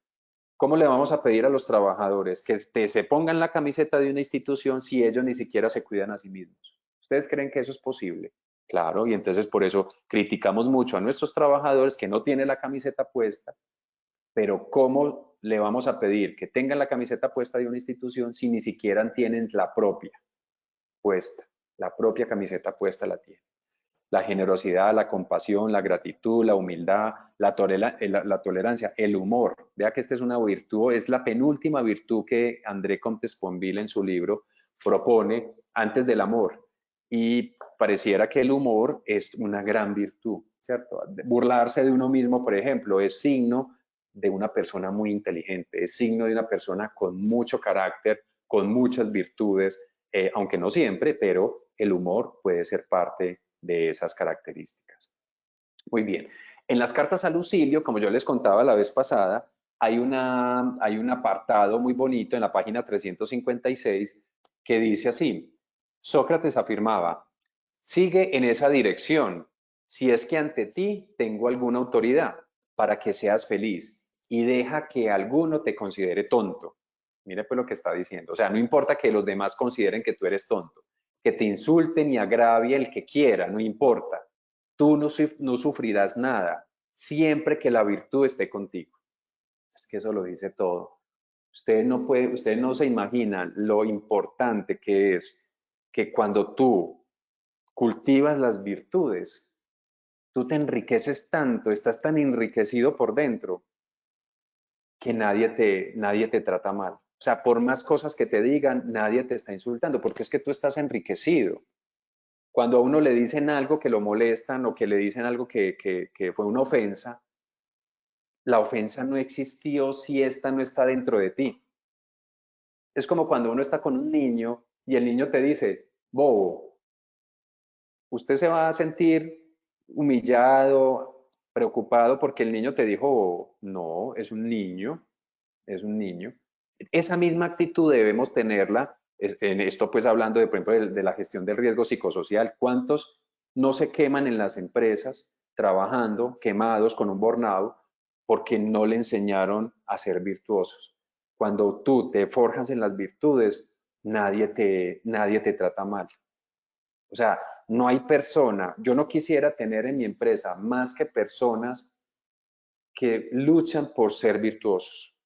¿Cómo le vamos a pedir a los trabajadores que se pongan la camiseta de una institución si ellos ni siquiera se cuidan a sí mismos? ¿Ustedes creen que eso es posible? Claro, y entonces por eso criticamos mucho a nuestros trabajadores que no tienen la camiseta puesta, pero ¿cómo le vamos a pedir que tengan la camiseta puesta de una institución si ni siquiera tienen la propia puesta? La propia camiseta puesta la tienen. La generosidad, la compasión, la gratitud, la humildad, la tolerancia, el humor. Vea que esta es una virtud, es la penúltima virtud que André Comte-Sponville en su libro propone antes del amor. Y pareciera que el humor es una gran virtud, ¿cierto? Burlarse de uno mismo, por ejemplo, es signo de una persona muy inteligente, es signo de una persona con mucho carácter, con muchas virtudes, aunque no siempre, pero el humor puede ser parte de esas características. Muy bien. En las cartas a Lucilio, como yo les contaba la vez pasada, hay un apartado muy bonito en la página 356 que dice así: Sócrates afirmaba, sigue en esa dirección, si es que ante ti tengo alguna autoridad, para que seas feliz, y deja que alguno te considere tonto. Mire pues lo que está diciendo. O sea, no importa que los demás consideren que tú eres tonto, que te insulten y agravie el que quiera, no importa. Tú no sufrirás nada, siempre que la virtud esté contigo. Es que eso lo dice todo. Usted no se imagina lo importante que es que cuando tú cultivas las virtudes, tú te enriqueces tanto, estás tan enriquecido por dentro, que nadie te trata mal. O sea, por más cosas que te digan, nadie te está insultando, porque es que tú estás enriquecido. Cuando a uno le dicen algo que lo molestan o que le dicen algo que fue una ofensa, la ofensa no existió si esta no está dentro de ti. Es como cuando uno está con un niño y el niño te dice, bobo, usted se va a sentir humillado, preocupado porque el niño te dijo bobo. No, es un niño, es un niño. Esa misma actitud debemos tenerla, en esto pues hablando de, por ejemplo, de la gestión del riesgo psicosocial. ¿Cuántos no se queman en las empresas trabajando, quemados con un burnout, porque no le enseñaron a ser virtuosos? Cuando tú te forjas en las virtudes, nadie te trata mal. O sea, no hay persona, yo no quisiera tener en mi empresa más que personas que luchan por ser virtuosos,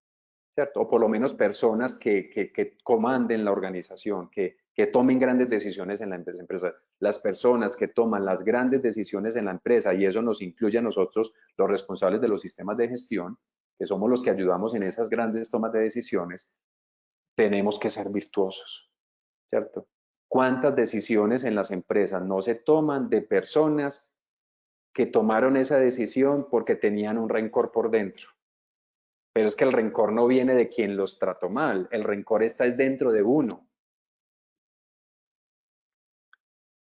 ¿cierto? O por lo menos personas que comanden la organización, que tomen grandes decisiones en la empresa. Las personas que toman las grandes decisiones en la empresa, y eso nos incluye a nosotros, los responsables de los sistemas de gestión, que somos los que ayudamos en esas grandes tomas de decisiones, tenemos que ser virtuosos, ¿cierto? ¿Cuántas decisiones en las empresas no se toman de personas que tomaron esa decisión porque tenían un rencor por dentro? Pero es que el rencor no viene de quien los trató mal, el rencor está dentro de uno.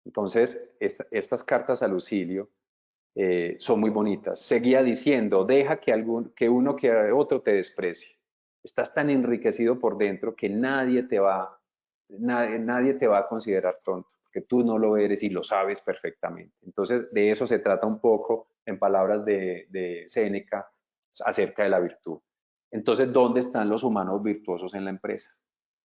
Entonces, estas cartas a Lucilio son muy bonitas. Seguía diciendo, deja que uno que otro te desprecie. Estás tan enriquecido por dentro que nadie te va a considerar tonto, porque tú no lo eres y lo sabes perfectamente. Entonces, de eso se trata un poco, en palabras de Séneca, acerca de la virtud. Entonces, ¿dónde están los humanos virtuosos en la empresa?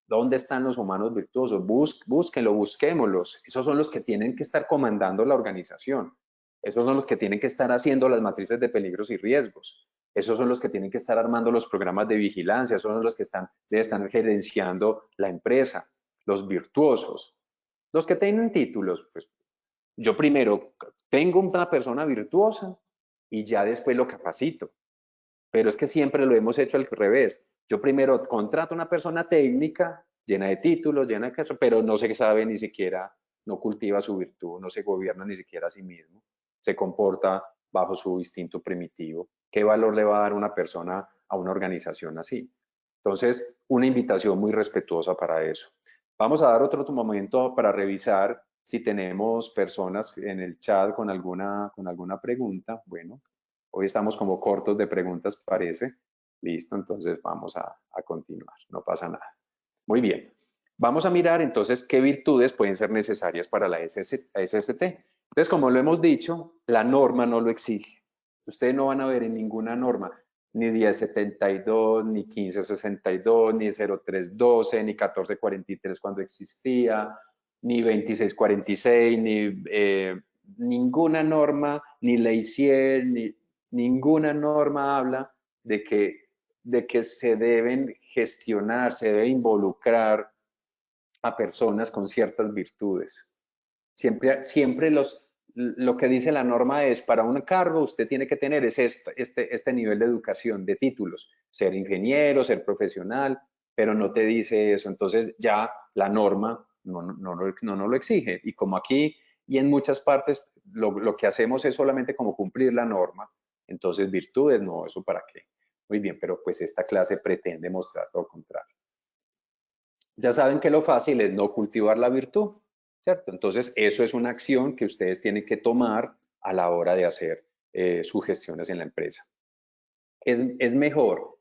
¿Dónde están los humanos virtuosos? Búsquenlo, busquémoslos. Esos son los que tienen que estar comandando la organización. Esos son los que tienen que estar haciendo las matrices de peligros y riesgos. Esos son los que tienen que estar armando los programas de vigilancia. Esos son los que están gerenciando la empresa. Los virtuosos. Los que tienen títulos, pues yo primero tengo una persona virtuosa y ya después lo capacito. Pero es que siempre lo hemos hecho al revés. Yo primero contrato a una persona técnica, llena de títulos, llena de caso, pero no se sabe ni siquiera, no cultiva su virtud, no se gobierna ni siquiera a sí mismo, se comporta bajo su instinto primitivo. ¿Qué valor le va a dar una persona a una organización así? Entonces, una invitación muy respetuosa para eso. Vamos a dar otro momento para revisar si tenemos personas en el chat con alguna pregunta. Bueno, hoy estamos como cortos de preguntas, parece. Listo, entonces vamos a continuar, no pasa nada. Muy bien, vamos a mirar entonces qué virtudes pueden ser necesarias para la SST. Entonces, como lo hemos dicho, la norma no lo exige. Ustedes no van a ver en ninguna norma ni 1072, ni 1562, ni 0312, ni 1443 cuando existía, ni 2646, ni ninguna norma, ni ley 100, ni ninguna norma habla de que de que se deben gestionar, se debe involucrar a personas con ciertas virtudes. Siempre lo que dice la norma es, para un cargo usted tiene que tener este nivel de educación, de títulos, ser ingeniero, ser profesional, pero no te dice eso. Entonces ya la norma no lo exige. Y como aquí y en muchas partes lo que hacemos es solamente como cumplir la norma, entonces virtudes, no, ¿eso para qué? Muy bien, pero pues esta clase pretende mostrar lo contrario. Ya saben que lo fácil es no cultivar la virtud, ¿cierto? Entonces, eso es una acción que ustedes tienen que tomar a la hora de hacer sus gestiones en la empresa. Es mejor,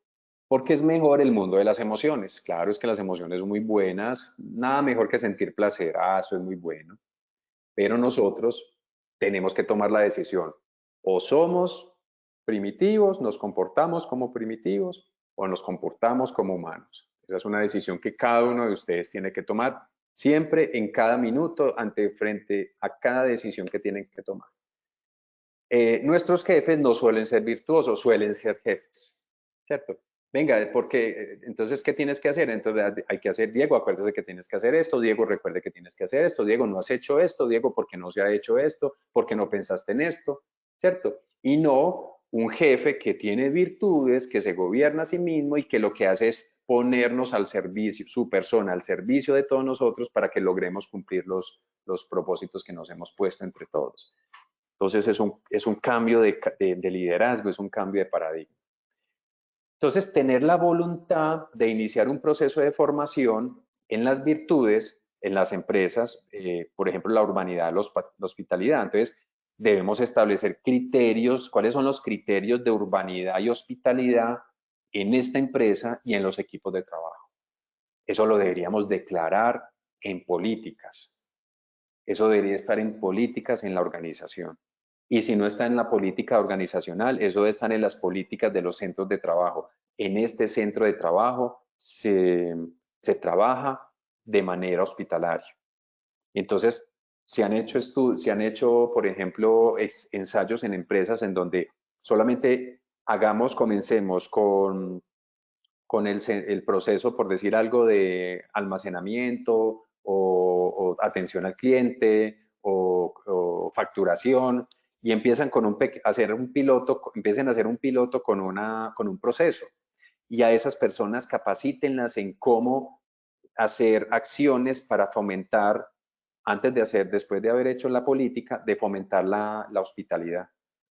porque es mejor el mundo de las emociones. Claro, es que las emociones son muy buenas, nada mejor que sentir placer, eso es muy bueno, pero nosotros tenemos que tomar la decisión. O somos primitivos, nos comportamos como primitivos, o nos comportamos como humanos. Esa es una decisión que cada uno de ustedes tiene que tomar siempre, en cada minuto, frente a cada decisión que tienen que tomar. Nuestros jefes no suelen ser virtuosos, suelen ser jefes, ¿cierto? Venga, porque entonces, ¿qué tienes que hacer? Entonces, hay que hacer, Diego, acuérdese que tienes que hacer esto, Diego, recuerde que tienes que hacer esto, Diego, no has hecho esto, Diego, ¿por qué no se ha hecho esto? ¿Por qué no pensaste en esto? ¿Cierto? Y no un jefe que tiene virtudes, que se gobierna a sí mismo y que lo que hace es ponernos al servicio, su persona al servicio de todos nosotros para que logremos cumplir los propósitos que nos hemos puesto entre todos. Entonces es un cambio de liderazgo, es un cambio de paradigma. Entonces, tener la voluntad de iniciar un proceso de formación en las virtudes, en las empresas, por ejemplo, la urbanidad, la hospitalidad. Entonces, debemos establecer criterios, cuáles son los criterios de urbanidad y hospitalidad en esta empresa y en los equipos de trabajo. Eso lo deberíamos declarar en políticas. Eso debería estar en políticas en la organización. Y si no está en la política organizacional, eso debe estar en las políticas de los centros de trabajo. En este centro de trabajo se trabaja de manera hospitalaria. Entonces, se han hecho, por ejemplo, ensayos en empresas en donde solamente comencemos con el proceso, por decir algo, de almacenamiento o atención al cliente o facturación, y empiezan a hacer un piloto con un proceso, y a esas personas capacítenlas en cómo hacer acciones para fomentar, después de haber hecho la política, de fomentar la hospitalidad,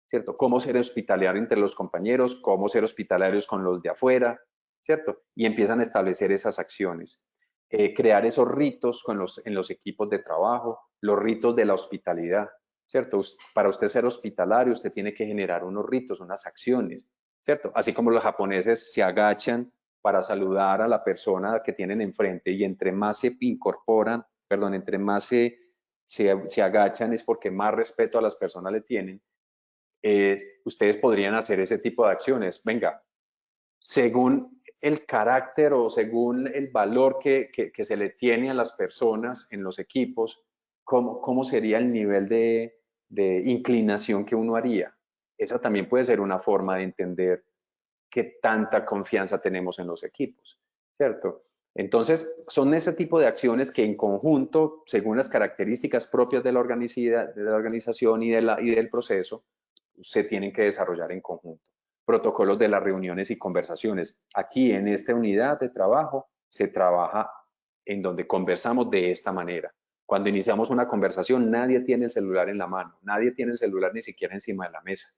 ¿cierto? Cómo ser hospitalario entre los compañeros, cómo ser hospitalarios con los de afuera, ¿cierto? Y empiezan a establecer esas acciones. Crear esos ritos en los equipos de trabajo, los ritos de la hospitalidad, ¿cierto? Para usted ser hospitalario, usted tiene que generar unos ritos, unas acciones, ¿cierto? Así como los japoneses se agachan para saludar a la persona que tienen enfrente, y entre más se incorporan, entre más se agachan, es porque más respeto a las personas le tienen. Ustedes podrían hacer ese tipo de acciones. Venga, según el carácter o según el valor que se le tiene a las personas en los equipos, ¿cómo sería el nivel de inclinación que uno haría? Esa también puede ser una forma de entender qué tanta confianza tenemos en los equipos, ¿cierto? Entonces, son ese tipo de acciones que en conjunto, según las características propias de la organización y del proceso, se tienen que desarrollar en conjunto. Protocolos de las reuniones y conversaciones. Aquí en esta unidad de trabajo se trabaja en donde conversamos de esta manera. Cuando iniciamos una conversación, nadie tiene el celular en la mano, nadie tiene el celular ni siquiera encima de la mesa,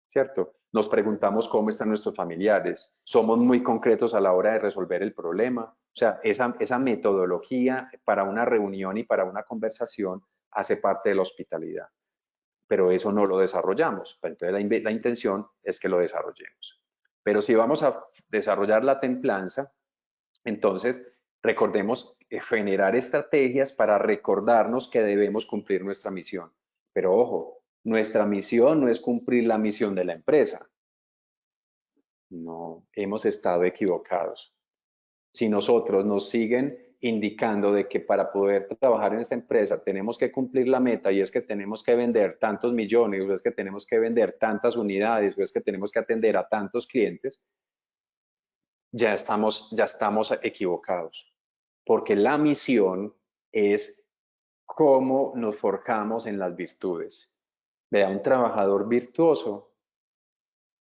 ¿cierto? Nos preguntamos cómo están nuestros familiares, somos muy concretos a la hora de resolver el problema. O sea, esa metodología para una reunión y para una conversación hace parte de la hospitalidad, pero eso no lo desarrollamos. Entonces la intención es que lo desarrollemos. Pero si vamos a desarrollar la templanza, entonces recordemos generar estrategias para recordarnos que debemos cumplir nuestra misión. Pero ojo, nuestra misión no es cumplir la misión de la empresa. No, hemos estado equivocados. Si nosotros nos siguen indicando de que para poder trabajar en esta empresa tenemos que cumplir la meta, y es que tenemos que vender tantos millones, o es que tenemos que vender tantas unidades, o es que tenemos que atender a tantos clientes, ya estamos equivocados, porque la misión es cómo nos forjamos en las virtudes. Vea, un trabajador virtuoso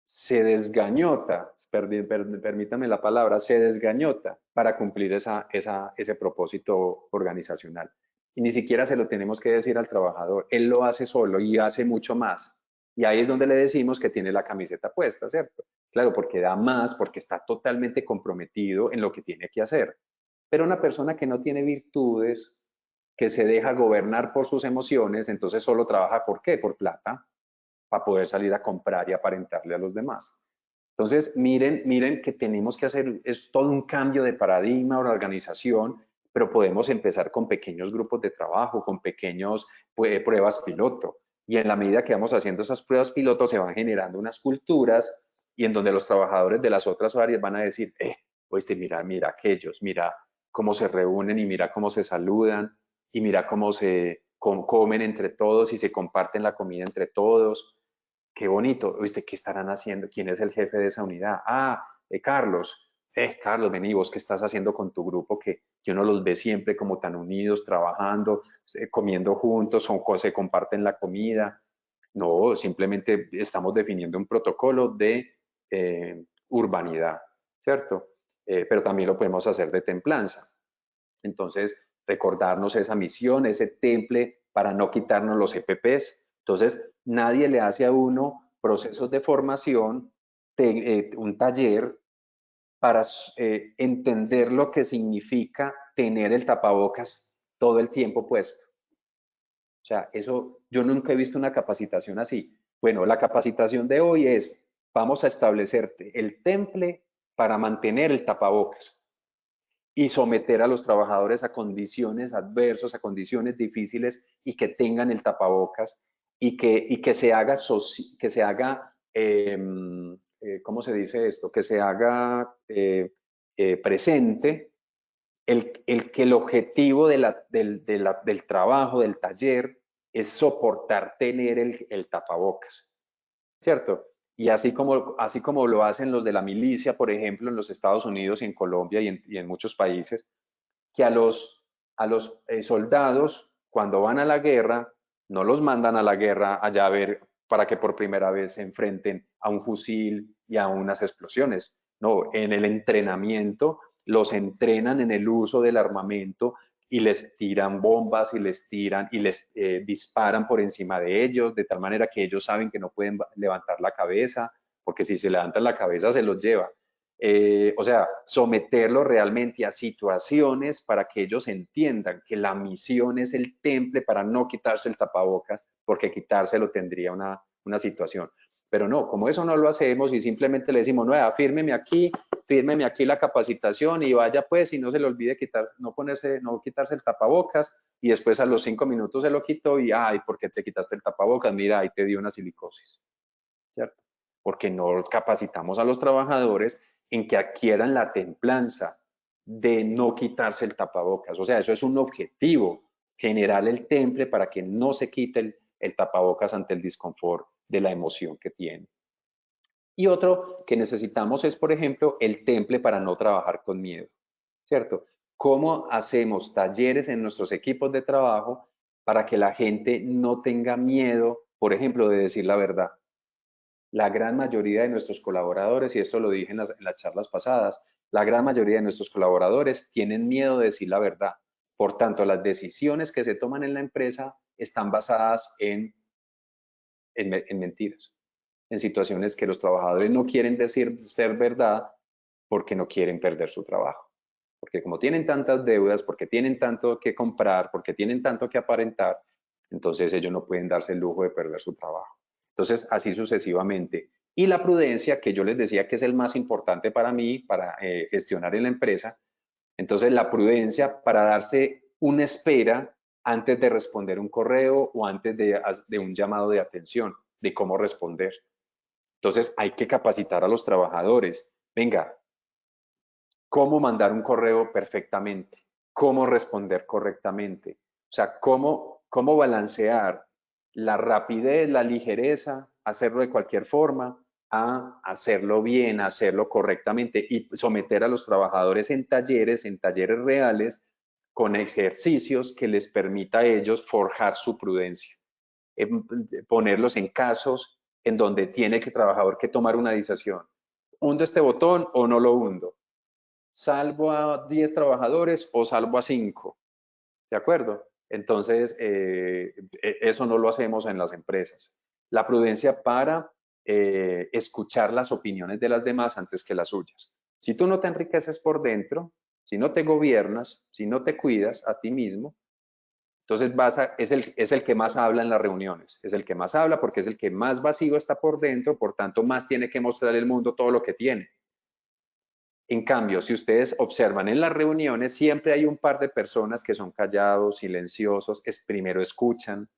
se desgañota, permítame la palabra, se desgañota para cumplir ese propósito organizacional. Y ni siquiera se lo tenemos que decir al trabajador, él lo hace solo y hace mucho más. Y ahí es donde le decimos que tiene la camiseta puesta, ¿cierto? Claro, porque da más, porque está totalmente comprometido en lo que tiene que hacer. Pero una persona que no tiene virtudes, que se deja gobernar por sus emociones, entonces solo trabaja ¿por qué? Por plata, para poder salir a comprar y aparentarle a los demás. Entonces, miren que tenemos que hacer, es todo un cambio de paradigma o de organización, pero podemos empezar con pequeños grupos de trabajo, con pequeños pruebas piloto. Y en la medida que vamos haciendo esas pruebas piloto, se van generando unas culturas y en donde los trabajadores de las otras áreas van a decir, pues mira aquellos, mira cómo se reúnen y mira cómo se saludan y mira cómo se comen entre todos y se comparten la comida entre todos. Qué bonito, ¿viste? ¿Qué estarán haciendo? ¿Quién es el jefe de esa unidad? Carlos. Carlos, vení, vos, ¿qué estás haciendo con tu grupo? Que uno los ve siempre como tan unidos, trabajando, comiendo juntos, se comparten la comida. No, simplemente estamos definiendo un protocolo de urbanidad, ¿cierto? Pero también lo podemos hacer de templanza. Entonces, recordarnos esa misión, ese temple para no quitarnos los EPPs. Entonces, nadie le hace a uno procesos de formación, un taller para entender lo que significa tener el tapabocas todo el tiempo puesto. O sea, eso yo nunca he visto una capacitación así. Bueno, la capacitación de hoy es, vamos a establecerte el temple para mantener el tapabocas y someter a los trabajadores a condiciones adversas, a condiciones difíciles y que tengan el tapabocas y que se haga, ¿cómo se dice esto? Que se haga presente que el objetivo del trabajo, del taller, es soportar tener el tapabocas, ¿cierto? Y así como lo hacen los de la milicia, por ejemplo, en los Estados Unidos y en Colombia y en muchos países, que a los soldados, cuando van a la guerra, no los mandan a la guerra allá a ver para que por primera vez se enfrenten a un fusil y a unas explosiones. No, en el entrenamiento los entrenan en el uso del armamento y les tiran bombas y les disparan por encima de ellos, de tal manera que ellos saben que no pueden levantar la cabeza, porque si se levantan la cabeza se los lleva. O sea, someterlos realmente a situaciones para que ellos entiendan que la misión es el temple para no quitarse el tapabocas, porque quitárselo tendría una situación. Pero no, como eso no lo hacemos y simplemente le decimos, no, fírmeme aquí la capacitación y vaya pues y no se le olvide no quitarse el tapabocas y después a los 5 minutos se lo quitó y, ¿por qué te quitaste el tapabocas? Mira, ahí te dio una silicosis, ¿cierto? Porque no capacitamos a los trabajadores en que adquieran la templanza de no quitarse el tapabocas. O sea, eso es un objetivo, generar el temple para que no se quite el tapabocas ante el disconfort de la emoción que tiene. Y otro que necesitamos es, por ejemplo, el temple para no trabajar con miedo, ¿cierto? ¿Cómo hacemos talleres en nuestros equipos de trabajo para que la gente no tenga miedo, por ejemplo, de decir la verdad? La gran mayoría de nuestros colaboradores, y esto lo dije en las charlas pasadas, la gran mayoría de nuestros colaboradores tienen miedo de decir la verdad. Por tanto, las decisiones que se toman en la empresa están basadas en mentiras, en situaciones que los trabajadores no quieren decir ser verdad porque no quieren perder su trabajo. Porque como tienen tantas deudas, porque tienen tanto que comprar, porque tienen tanto que aparentar, entonces ellos no pueden darse el lujo de perder su trabajo. Entonces, así sucesivamente. Y la prudencia, que yo les decía que es el más importante para mí, para gestionar en la empresa. Entonces, la prudencia para darse una espera antes de responder un correo o antes de un llamado de atención, de cómo responder. Entonces, hay que capacitar a los trabajadores. Venga, cómo mandar un correo perfectamente, cómo responder correctamente. O sea, cómo balancear la rapidez, la ligereza, hacerlo de cualquier forma, a hacerlo bien, a hacerlo correctamente y someter a los trabajadores en talleres reales, con ejercicios que les permita a ellos forjar su prudencia, ponerlos en casos en donde tiene el trabajador que tomar una decisión. ¿Hundo este botón o no lo hundo? ¿Salvo a 10 trabajadores o salvo a 5? ¿De acuerdo? Entonces, eso no lo hacemos en las empresas. La prudencia para escuchar las opiniones de las demás antes que las suyas. Si tú no te enriqueces por dentro, si no te gobiernas, si no te cuidas a ti mismo, entonces es el que más habla en las reuniones, es el que más habla porque es el que más vacío está por dentro, por tanto más tiene que mostrar al mundo todo lo que tiene. En cambio, si ustedes observan en las reuniones, siempre hay un par de personas que son callados, silenciosos, primero escuchan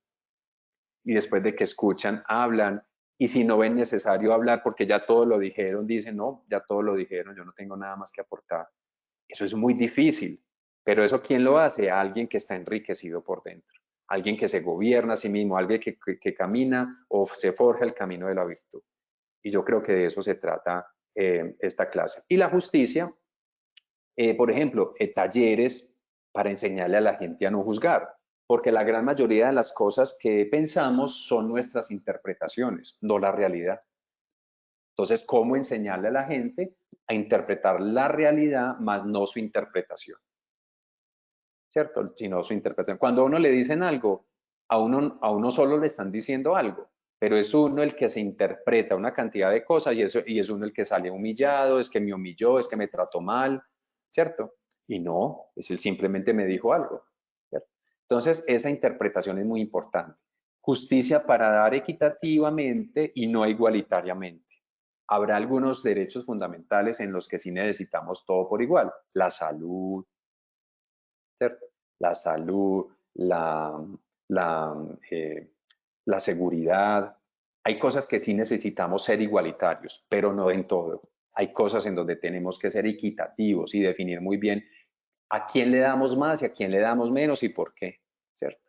y después de que escuchan, hablan. Y si no ven necesario hablar porque ya todo lo dijeron, dicen, no, ya todo lo dijeron, yo no tengo nada más que aportar. Eso es muy difícil, pero eso ¿quién lo hace? Alguien que está enriquecido por dentro, alguien que se gobierna a sí mismo, alguien que camina o se forja el camino de la virtud. Y yo creo que de eso se trata esta clase. Y la justicia, por ejemplo, talleres para enseñarle a la gente a no juzgar, porque la gran mayoría de las cosas que pensamos son nuestras interpretaciones, no la realidad. Entonces, ¿cómo enseñarle a la gente a interpretar la realidad más no su interpretación? ¿Cierto? Sino su interpretación. Cuando a uno le dicen algo, a uno solo le están diciendo algo, pero es uno el que se interpreta una cantidad de cosas y es uno el que sale humillado, es que me humilló, es que me trató mal, ¿cierto? Y no, es él simplemente me dijo algo, ¿cierto? Entonces, esa interpretación es muy importante. Justicia para dar equitativamente y no igualitariamente. Habrá algunos derechos fundamentales en los que sí necesitamos todo por igual. La salud, ¿cierto? La salud, la seguridad. Hay cosas que sí necesitamos ser igualitarios, pero no en todo. Hay cosas en donde tenemos que ser equitativos y definir muy bien a quién le damos más y a quién le damos menos y por qué, ¿cierto?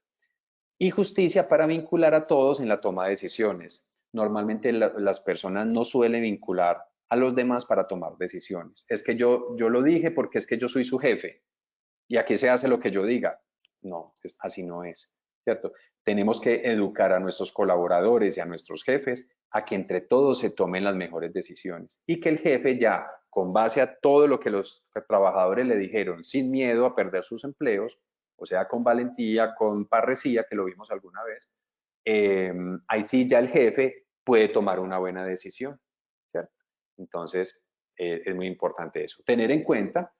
Y justicia para vincular a todos en la toma de decisiones. Normalmente las personas no suelen vincular a los demás para tomar decisiones. Es que yo lo dije porque es que yo soy su jefe y aquí se hace lo que yo diga. No, así no es, ¿cierto? Tenemos que educar a nuestros colaboradores y a nuestros jefes a que entre todos se tomen las mejores decisiones y que el jefe ya, con base a todo lo que los trabajadores le dijeron, sin miedo a perder sus empleos, o sea, con valentía, con parresía, que lo vimos alguna vez, ahí sí ya el jefe puede tomar una buena decisión, ¿cierto? Entonces, es muy importante eso. Tener en cuenta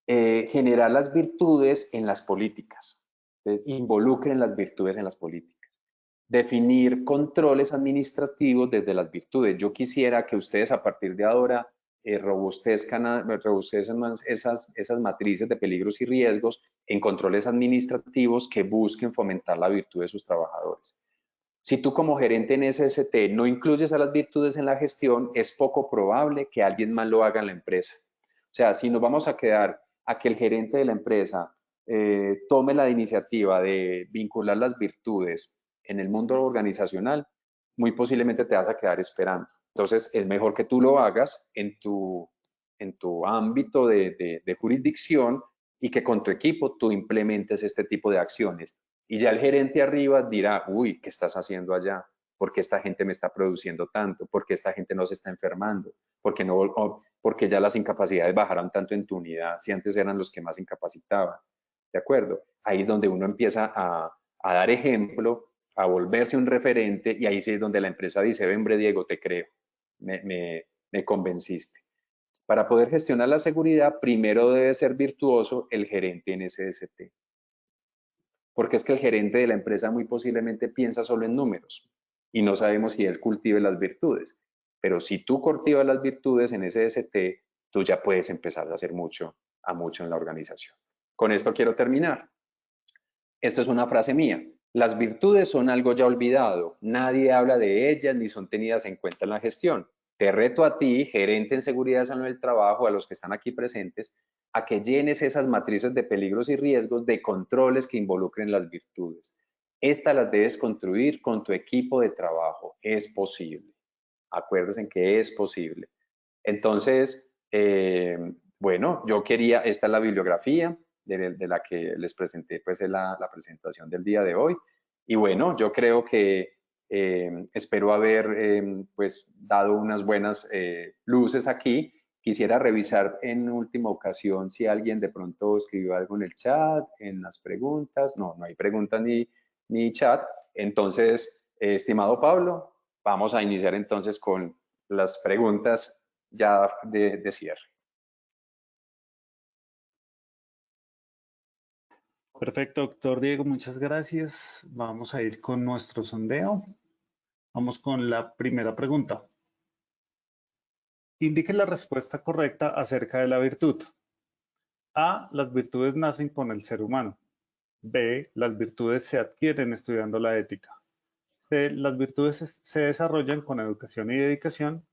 generar las virtudes en las políticas. Entonces, involucren las virtudes en las políticas. Definir controles administrativos desde las virtudes. Yo quisiera que ustedes a partir de ahora robustezcan esas matrices de peligros y riesgos en controles administrativos que busquen fomentar la virtud de sus trabajadores. Si tú como gerente en SST no incluyes a las virtudes en la gestión, es poco probable que alguien más lo haga en la empresa. O sea, si nos vamos a quedar a que el gerente de la empresa tome la iniciativa de vincular las virtudes en el mundo organizacional, muy posiblemente te vas a quedar esperando. Entonces, es mejor que tú lo hagas en tu ámbito de jurisdicción y que con tu equipo tú implementes este tipo de acciones. Y ya el gerente arriba dirá, uy, ¿qué estás haciendo allá? ¿Por qué esta gente me está produciendo tanto? ¿Por qué esta gente no se está enfermando? Porque ya las incapacidades bajaron tanto en tu unidad, si antes eran los que más incapacitaban. ¿De acuerdo? Ahí es donde uno empieza a dar ejemplo, a volverse un referente y ahí sí es donde la empresa dice, hombre Diego, te creo, me convenciste. Para poder gestionar la seguridad, primero debe ser virtuoso el gerente en SST. Porque es que el gerente de la empresa muy posiblemente piensa solo en números y no sabemos si él cultive las virtudes. Pero si tú cultivas las virtudes en SST, tú ya puedes empezar a hacer mucho en la organización. Con esto quiero terminar. Esto es una frase mía. Las virtudes son algo ya olvidado. Nadie habla de ellas ni son tenidas en cuenta en la gestión. Te reto a ti, gerente en seguridad y salud del trabajo, a los que están aquí presentes, a que llenes esas matrices de peligros y riesgos de controles que involucren las virtudes. Estas las debes construir con tu equipo de trabajo. Es posible. Acuérdense que es posible. Entonces, bueno, esta es la bibliografía de la que les presenté, pues, en la presentación del día de hoy. Y bueno, yo creo que espero haber, pues, dado unas buenas luces aquí. Quisiera revisar en última ocasión si alguien de pronto escribió algo en el chat, en las preguntas. No, no hay preguntas ni chat. Entonces, estimado Pablo, vamos a iniciar entonces con las preguntas ya de cierre. Perfecto, doctor Diego, muchas gracias. Vamos a ir con nuestro sondeo. Vamos con la primera pregunta. Indique la respuesta correcta acerca de la virtud. A. Las virtudes nacen con el ser humano. B. Las virtudes se adquieren estudiando la ética. C. Las virtudes se desarrollan con educación y dedicación.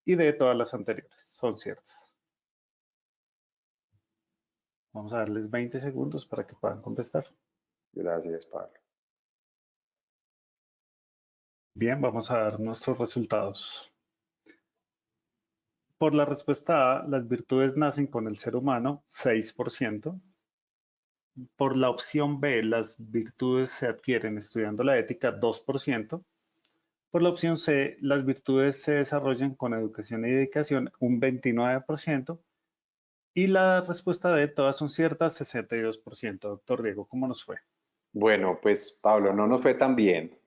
Y D. Todas las anteriores son ciertas. Vamos a darles 20 segundos para que puedan contestar. Gracias, Pablo. Bien, vamos a dar nuestros resultados. Por la respuesta A, las virtudes nacen con el ser humano, 6%. Por la opción B, las virtudes se adquieren estudiando la ética, 2%. Por la opción C, las virtudes se desarrollan con educación y dedicación, un 29%. Y la respuesta D, todas son ciertas, 62%. Doctor Diego, ¿cómo nos fue? Bueno, pues Pablo, no nos fue tan bien.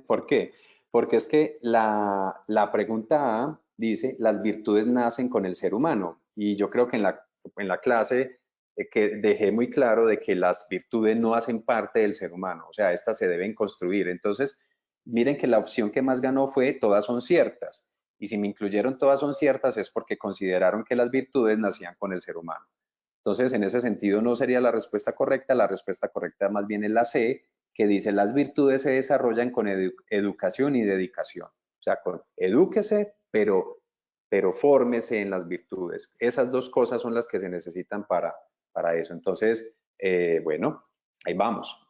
¿Por qué? Porque es que la pregunta A dice, las virtudes nacen con el ser humano. Y yo creo que en la clase que dejé muy claro de que las virtudes no hacen parte del ser humano. O sea, estas se deben construir. Entonces, miren que la opción que más ganó fue todas son ciertas. Y si me incluyeron todas son ciertas es porque consideraron que las virtudes nacían con el ser humano. Entonces, en ese sentido no sería la respuesta correcta más bien es la C, que dice las virtudes se desarrollan con educación y dedicación. O sea, edúquese, pero fórmese en las virtudes. Esas dos cosas son las que se necesitan para eso. Entonces, bueno, ahí vamos.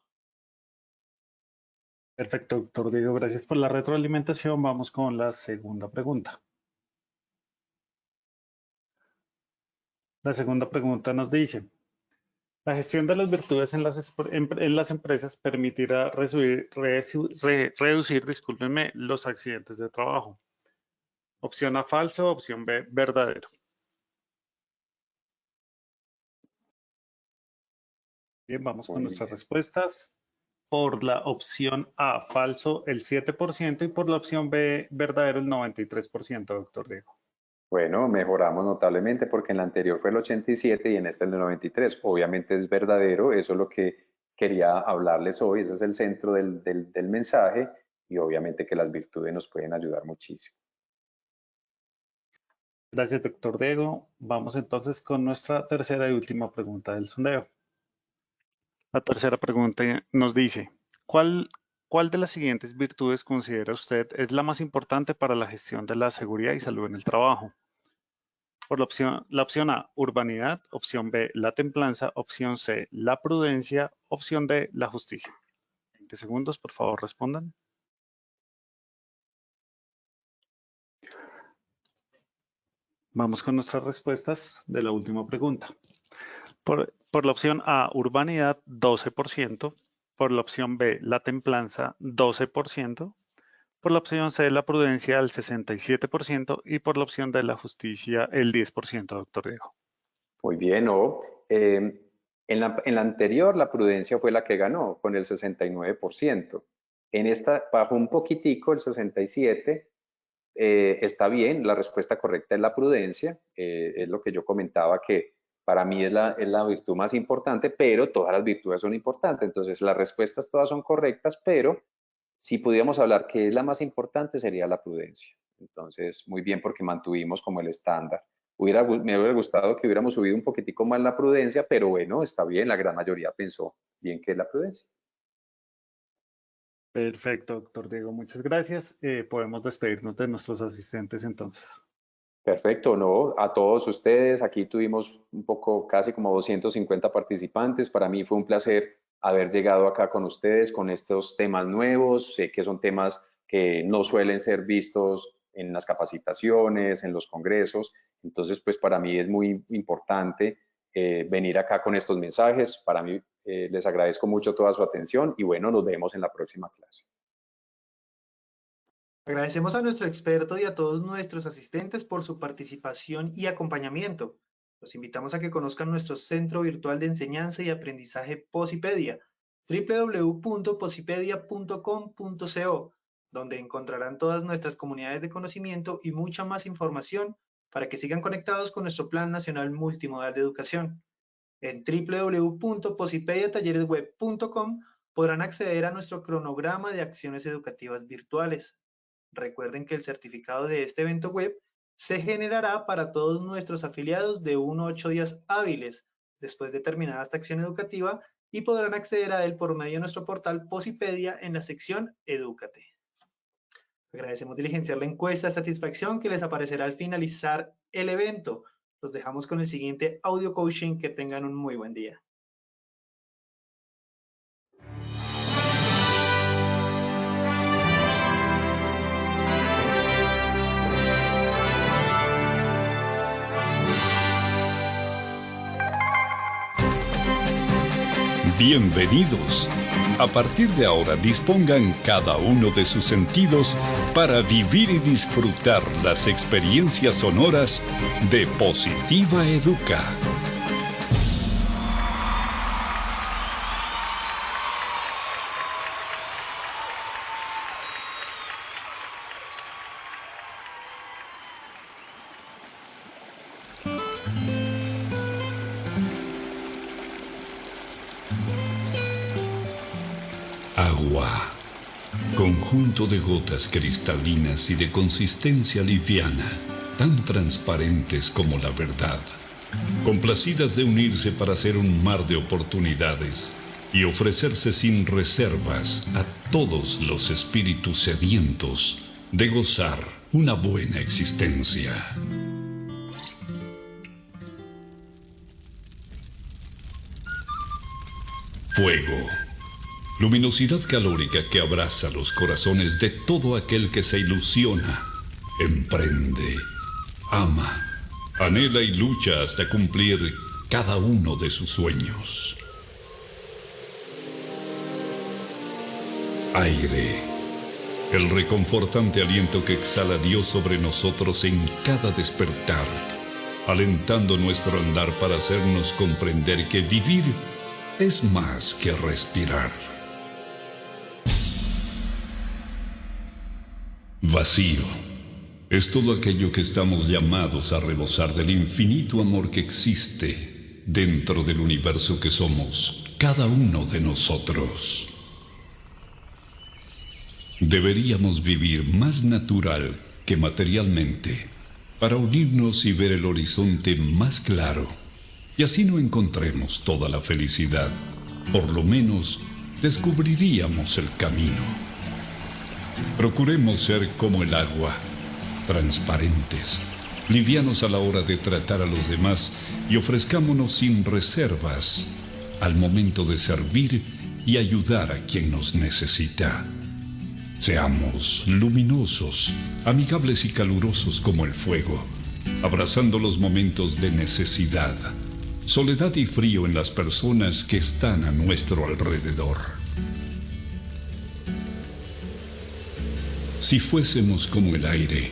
Perfecto, doctor Diego, gracias por la retroalimentación. Vamos con la segunda pregunta. La segunda pregunta nos dice, la gestión de las virtudes en las empresas permitirá reducir, discúlpenme, los accidentes de trabajo. Opción A, falso. Opción B, verdadero. Bien, vamos con nuestras respuestas. Por la opción A, falso, el 7%, y por la opción B, verdadero, el 93%, doctor Diego. Bueno, mejoramos notablemente porque en la anterior fue el 87 y en esta el 93. Obviamente es verdadero, eso es lo que quería hablarles hoy, ese es el centro del mensaje, y obviamente que las virtudes nos pueden ayudar muchísimo. Gracias, doctor Diego. Vamos entonces con nuestra tercera y última pregunta del sondeo. La tercera pregunta nos dice, ¿cuál de las siguientes virtudes considera usted es la más importante para la gestión de la seguridad y salud en el trabajo? Por la opción A, urbanidad. Opción B, la templanza. Opción C, la prudencia. Opción D, la justicia. 20 segundos, por favor, respondan. Vamos con nuestras respuestas de la última pregunta. Por la opción A, urbanidad, 12%. Por la opción B, la templanza, 12%. Por la opción C, la prudencia, el 67%. Y por la opción D, la justicia, el 10%, doctor Diego. Muy bien, ¿no? En la anterior, la prudencia fue la que ganó, con el 69%. En esta bajó un poquitico, el 67%. Está bien, la respuesta correcta es la prudencia. Es lo que yo comentaba, que para mí es la virtud más importante, pero todas las virtudes son importantes. Entonces, las respuestas todas son correctas, pero si pudiéramos hablar que es la más importante, sería la prudencia. Entonces, muy bien, porque mantuvimos como el estándar. Me hubiera gustado que hubiéramos subido un poquitico más la prudencia, pero bueno, está bien, la gran mayoría pensó bien que es la prudencia. Perfecto, doctor Diego, muchas gracias. Podemos despedirnos de nuestros asistentes entonces. Perfecto, no, a todos ustedes, aquí tuvimos un poco, casi como 250 participantes. Para mí fue un placer haber llegado acá con ustedes con estos temas nuevos. Sé que son temas que no suelen ser vistos en las capacitaciones, en los congresos. Entonces, pues para mí es muy importante venir acá con estos mensajes. Para mí les agradezco mucho toda su atención y bueno, nos vemos en la próxima clase. Agradecemos a nuestro experto y a todos nuestros asistentes por su participación y acompañamiento. Los invitamos a que conozcan nuestro Centro Virtual de Enseñanza y Aprendizaje Posipedia, www.posipedia.com.co, donde encontrarán todas nuestras comunidades de conocimiento y mucha más información para que sigan conectados con nuestro Plan Nacional Multimodal de Educación. En www.posipediatalleresweb.com podrán acceder a nuestro cronograma de acciones educativas virtuales. Recuerden que el certificado de este evento web se generará para todos nuestros afiliados de 1 a 8 días hábiles después de terminada esta acción educativa y podrán acceder a él por medio de nuestro portal Posipedia en la sección Edúcate. Agradecemos diligenciar la encuesta de satisfacción que les aparecerá al finalizar el evento. Los dejamos con el siguiente audio coaching. Que tengan un muy buen día. Bienvenidos. A partir de ahora dispongan cada uno de sus sentidos para vivir y disfrutar las experiencias sonoras de Positiva Educa. Agua, conjunto de gotas cristalinas y de consistencia liviana, tan transparentes como la verdad, complacidas de unirse para hacer un mar de oportunidades y ofrecerse sin reservas a todos los espíritus sedientos de gozar una buena existencia. Fuego. Luminosidad calórica que abraza los corazones de todo aquel que se ilusiona, emprende, ama, anhela y lucha hasta cumplir cada uno de sus sueños. Aire, el reconfortante aliento que exhala Dios sobre nosotros en cada despertar, alentando nuestro andar para hacernos comprender que vivir es más que respirar. Vacío es todo aquello que estamos llamados a rebosar del infinito amor que existe dentro del universo que somos cada uno de nosotros. Deberíamos vivir más natural que materialmente para unirnos y ver el horizonte más claro, y así no encontremos toda la felicidad, por lo menos descubriríamos el camino. Procuremos ser como el agua, transparentes, livianos a la hora de tratar a los demás y ofrezcámonos sin reservas al momento de servir y ayudar a quien nos necesita. Seamos luminosos, amigables y calurosos como el fuego, abrazando los momentos de necesidad, soledad y frío en las personas que están a nuestro alrededor. Si fuésemos como el aire,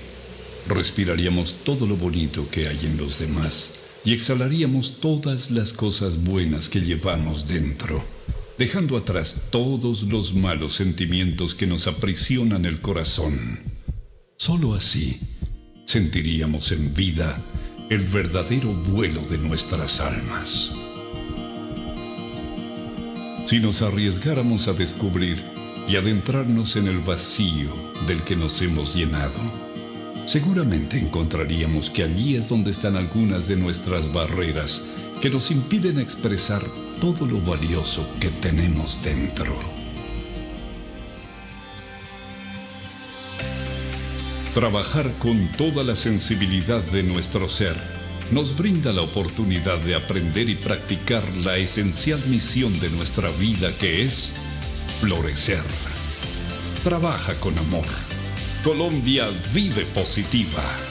respiraríamos todo lo bonito que hay en los demás y exhalaríamos todas las cosas buenas que llevamos dentro, dejando atrás todos los malos sentimientos que nos aprisionan el corazón. Solo así sentiríamos en vida el verdadero vuelo de nuestras almas. Si nos arriesgáramos a descubrir y adentrarnos en el vacío del que nos hemos llenado, seguramente encontraríamos que allí es donde están algunas de nuestras barreras que nos impiden expresar todo lo valioso que tenemos dentro. Trabajar con toda la sensibilidad de nuestro ser nos brinda la oportunidad de aprender y practicar la esencial misión de nuestra vida, que es florecer. Trabaja con amor, Colombia vive positiva.